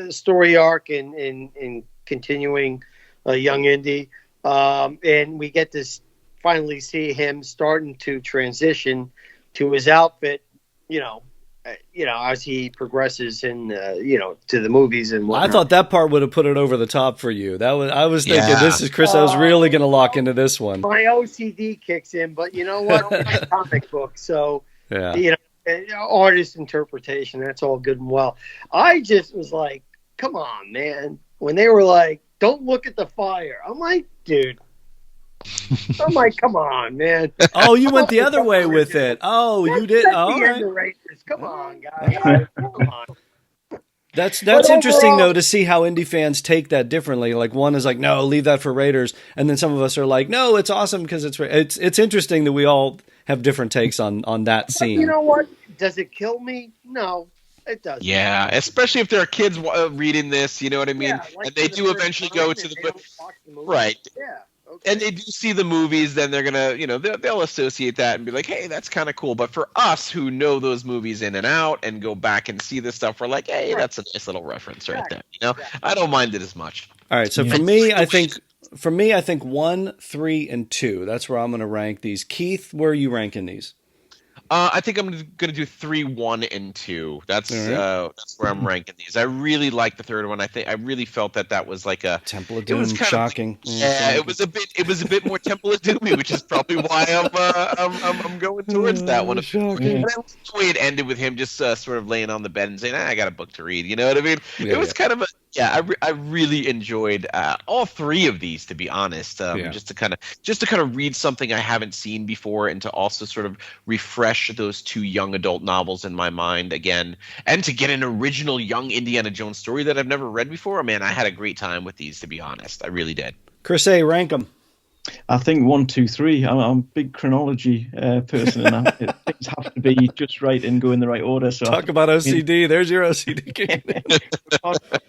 story arc in continuing young Indy. And we get to finally see him starting to transition to his outfit, as he progresses in, to the movies and whatnot. I thought that part would have put it over the top for you. I was thinking this is Chris. I was really going to lock into this one. My OCD kicks in, but you know what? I'm a comic book, so artist interpretation. That's all good and well. I just was like, come on, man. When they were like, "Don't look at the fire," I'm like, dude. I'm like, come on, man. Oh, you went the other way with it. Oh, you did. All right. Come on, guys. Come on. That's interesting though to see how indie fans take that differently. Like one is like, no, leave that for Raiders, and then some of us are like, no, it's awesome because it's interesting that we all have different takes on that scene. But you know what? Does it kill me? No. It does. Yeah, especially if there are kids reading this, you know what I mean? And they do eventually go to the right. Yeah. Okay. And they do see the movies, then they're gonna, they'll associate that and be like, hey, that's kind of cool. But for us who know those movies in and out and go back and see this stuff, we're like, hey, that's a nice little reference right there. I don't mind it as much. All right, so for me, I think 1, 3, and 2. That's where I'm going to rank these. Keith, where are you ranking these? I think I'm going to do 3, 1, and 2. That's where I'm ranking these. I really like the third one. I really felt that was like a Temple of Doom, shocking. It was a bit more Temple of Doomy, which is probably why I'm going towards that one. Shocking. And I liked the way it ended with him just sort of laying on the bed and saying, I got a book to read. You know what I mean? It was kind of Yeah, I really enjoyed all three of these, to be honest. Just to kind of read something I haven't seen before, and to also sort of refresh those two young adult novels in my mind again, and to get an original young Indiana Jones story that I've never read before. Man, I had a great time with these, to be honest. I really did. Crusade, rank them. I think 1, 2, 3. I'm a big chronology person, and things have to be just right and go in the right order. So talk about OCD. There's your OCD.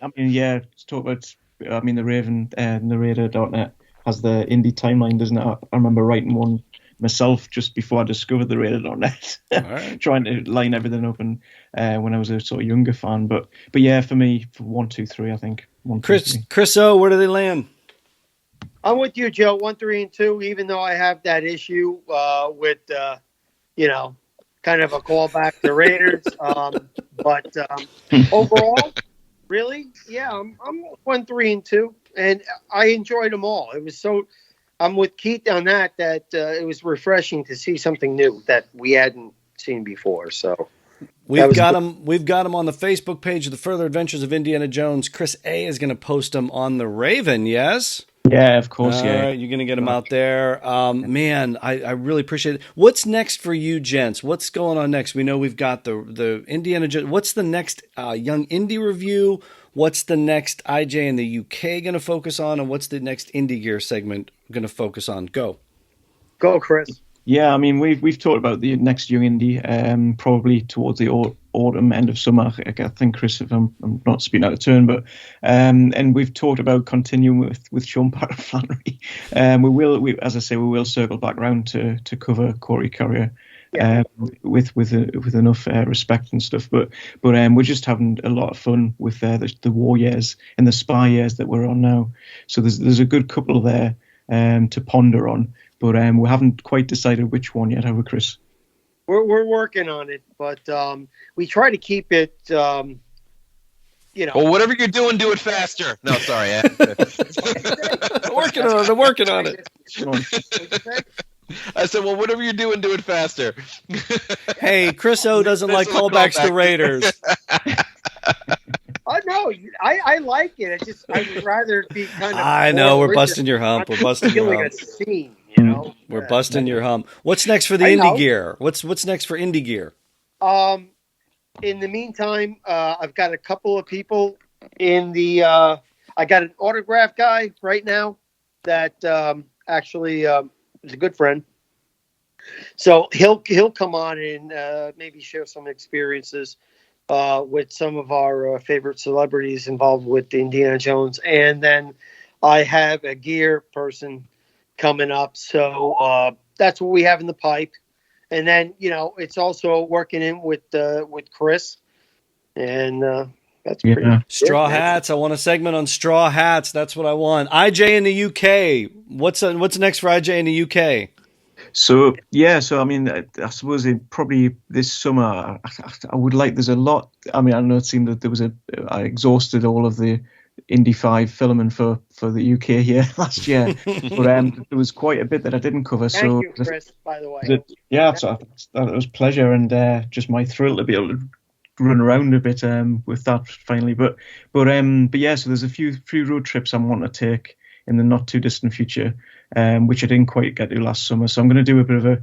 I mean, yeah. Talk about. I mean, the Raven, narrator.net has the Indy timeline, doesn't it? I remember writing one myself just before I discovered the Raider.net, right. Trying to line everything up, and when I was a sort of younger fan. But yeah, for me, for 1, 2, 3, I think. 1, 2, 3. Chris O, where do they land? I'm with you, Joe. 1, 3, and 2. Even though I have that issue with, kind of a callback to Raiders, but overall, really, yeah, I'm 1, 3, and 2, and I enjoyed them all. It was so. I'm with Keith on that. It was refreshing to see something new that we hadn't seen before. So. We've got them on the Facebook page of the Further Adventures of Indiana Jones. Chris A is going to post them on the Raven, yes? Yeah, of course, All right, you're going to get them out there. Man, I really appreciate it. What's next for you, gents? What's going on next? We know we've got the Indiana Jones. What's the next Young Indy review? What's the next IJ in the UK going to focus on? And what's the next Indie Gear segment going to focus on? Go, Chris. Yeah, I mean, we've talked about the next Young Indy, probably towards the autumn, end of summer. I think, Chris, if I'm not speaking out of turn, but and we've talked about continuing with Sean Patrick Flanery. As I say, we will circle back around to cover Corey Carrier. With enough respect and stuff, but we're just having a lot of fun with the war years and the spy years that we're on now. So there's a good couple there to ponder on. But we haven't quite decided which one yet, have we, Chris? We're working on it, but we try to keep it, Well, whatever you're doing, do it faster. No, sorry. They're working on it. I said, well, whatever you're doing, do it faster. Hey, Chris O doesn't like callbacks to Raiders. No, I like it. I'd rather be kind of. I know, we're busting your hump. We're busting your hump. A scene, We're busting your hump. What's next for the Indie Gear? What's next for Indie Gear? In the meantime, I've got a couple of people in the. I got an autograph guy right now that actually is a good friend. So he'll come on and maybe share some experiences with some of our favorite celebrities involved with Indiana Jones. And then I have a gear person coming up. So that's what we have in the pipe. And then, it's also working in with Chris. And that's pretty Straw hats. I want a segment on straw hats. That's what I want. IJ in the UK. What's next for IJ in the UK? So I mean, I suppose probably this summer I would like. There's a lot. I mean, I know it seemed that I exhausted all of the Indy 5 filming for the UK here last year, but there was quite a bit that I didn't cover. Thank you, Chris, by the way. It was a pleasure and just my thrill to be able to run around a bit with that finally. But yeah. So there's a few road trips I want to take in the not too distant future, which I didn't quite get to last summer. So I'm going to do a bit of a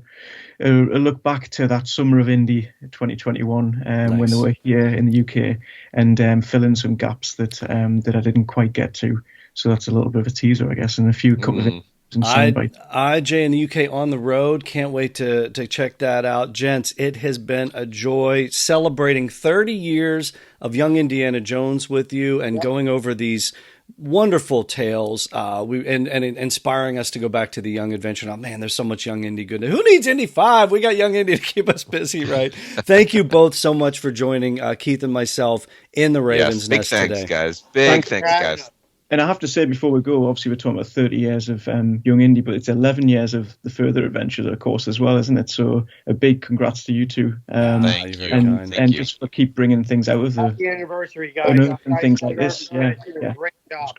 look back to that summer of Indy 2021 when they were here in the UK, and fill in some gaps that I didn't quite get to. So that's a little bit of a teaser, I guess, and a few couple of IJ in the UK on the road. Can't wait to check that out. Gents, it has been a joy celebrating 30 years of Young Indiana Jones with you and going over these wonderful tales, and inspiring us to go back to the Young Adventure. Oh man, there's so much Young Indy goodness. Who needs Indy 5? We got Young Indy to keep us busy, right? Thank you both so much for joining Keith and myself in the Raven's Nest today. Thanks, guys. Thanks, guys. And I have to say before we go, obviously we're talking about 30 years of Young Indy, but it's 11 years of the Further Adventures, of course, as well, isn't it? So a big congrats to you two. Thank you. And just for keep bringing things out of Happy anniversary, guys. And things like this. Yeah. Great job.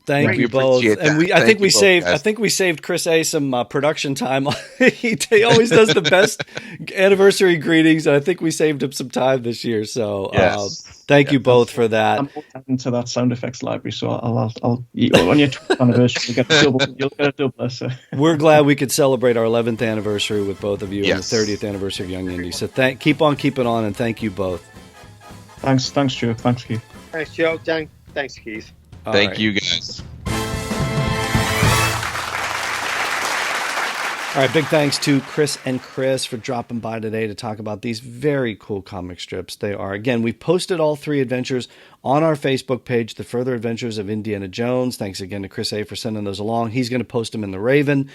Thank you both. And I think we saved Chris A some production time. he always does the best anniversary greetings, and I think we saved him some time this year. So thank you both for that. I'm into that sound effects library, so I'll on your 12th anniversary you'll get a double. So. We're glad we could celebrate our 11th anniversary with both of you and the 30th anniversary of Young Indy. So keep on keeping on, and thank you both. Thanks, Joe. Thanks, Keith. Thanks, Joe. Thanks, Keith. Thank you, guys. All right, big thanks to Chris and Chris for dropping by today to talk about these very cool comic strips. They are, again, we posted all 3 adventures on our Facebook page, The Further Adventures of Indiana Jones. Thanks again to Chris A. for sending those along. He's going to post them in the Raven,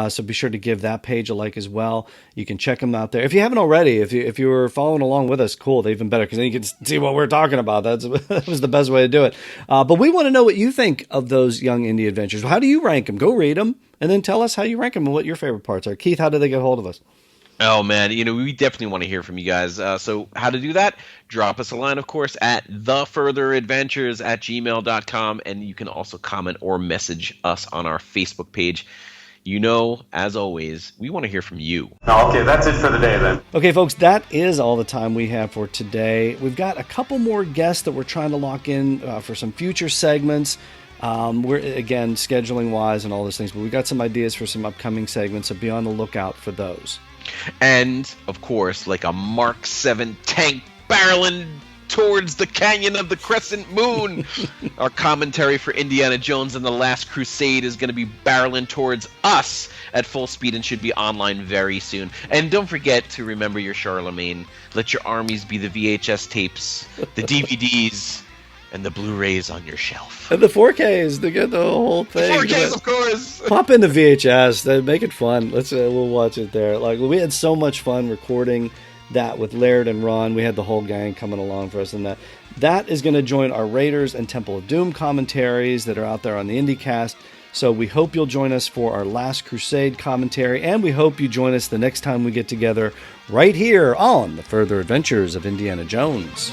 so be sure to give that page a like as well. You can check them out there. If you haven't already, if you were following along with us, cool, they're even better, because then you can see what we're talking about. That was the best way to do it. But we want to know what you think of those Young Indy adventures. How do you rank them? Go read them, and then tell us how you rank them and what your favorite parts are. Keith, how do they get hold of us? Oh, man, we definitely want to hear from you guys. So how to do that? Drop us a line, of course, at thefurtheradventures@gmail.com, and you can also comment or message us on our Facebook page. As always, we want to hear from you. Okay, that's it for the day then. Okay, folks, that is all the time we have for today. We've got a couple more guests that we're trying to lock in for some future segments. We're, again, scheduling-wise and all those things, but we've got some ideas for some upcoming segments, so be on the lookout for those. And, of course, like a Mark 7 tank barreling towards the Canyon of the Crescent Moon, our commentary for Indiana Jones and the Last Crusade is going to be barreling towards us at full speed and should be online very soon. And don't forget to remember your Charlemagne. Let your armies be the VHS tapes, the DVDs, and the Blu-rays on your shelf. And the 4Ks to get the whole thing. 4Ks, of course. Pop in the VHS. Make it fun. We'll watch it there. Like, we had so much fun recording that with Laird and Ron. We had the whole gang coming along for us, and that is going to join our Raiders and Temple of Doom commentaries that are out there on the IndyCast. So we hope you'll join us for our Last Crusade commentary, and we hope you join us the next time we get together right here on The Further Adventures of Indiana Jones.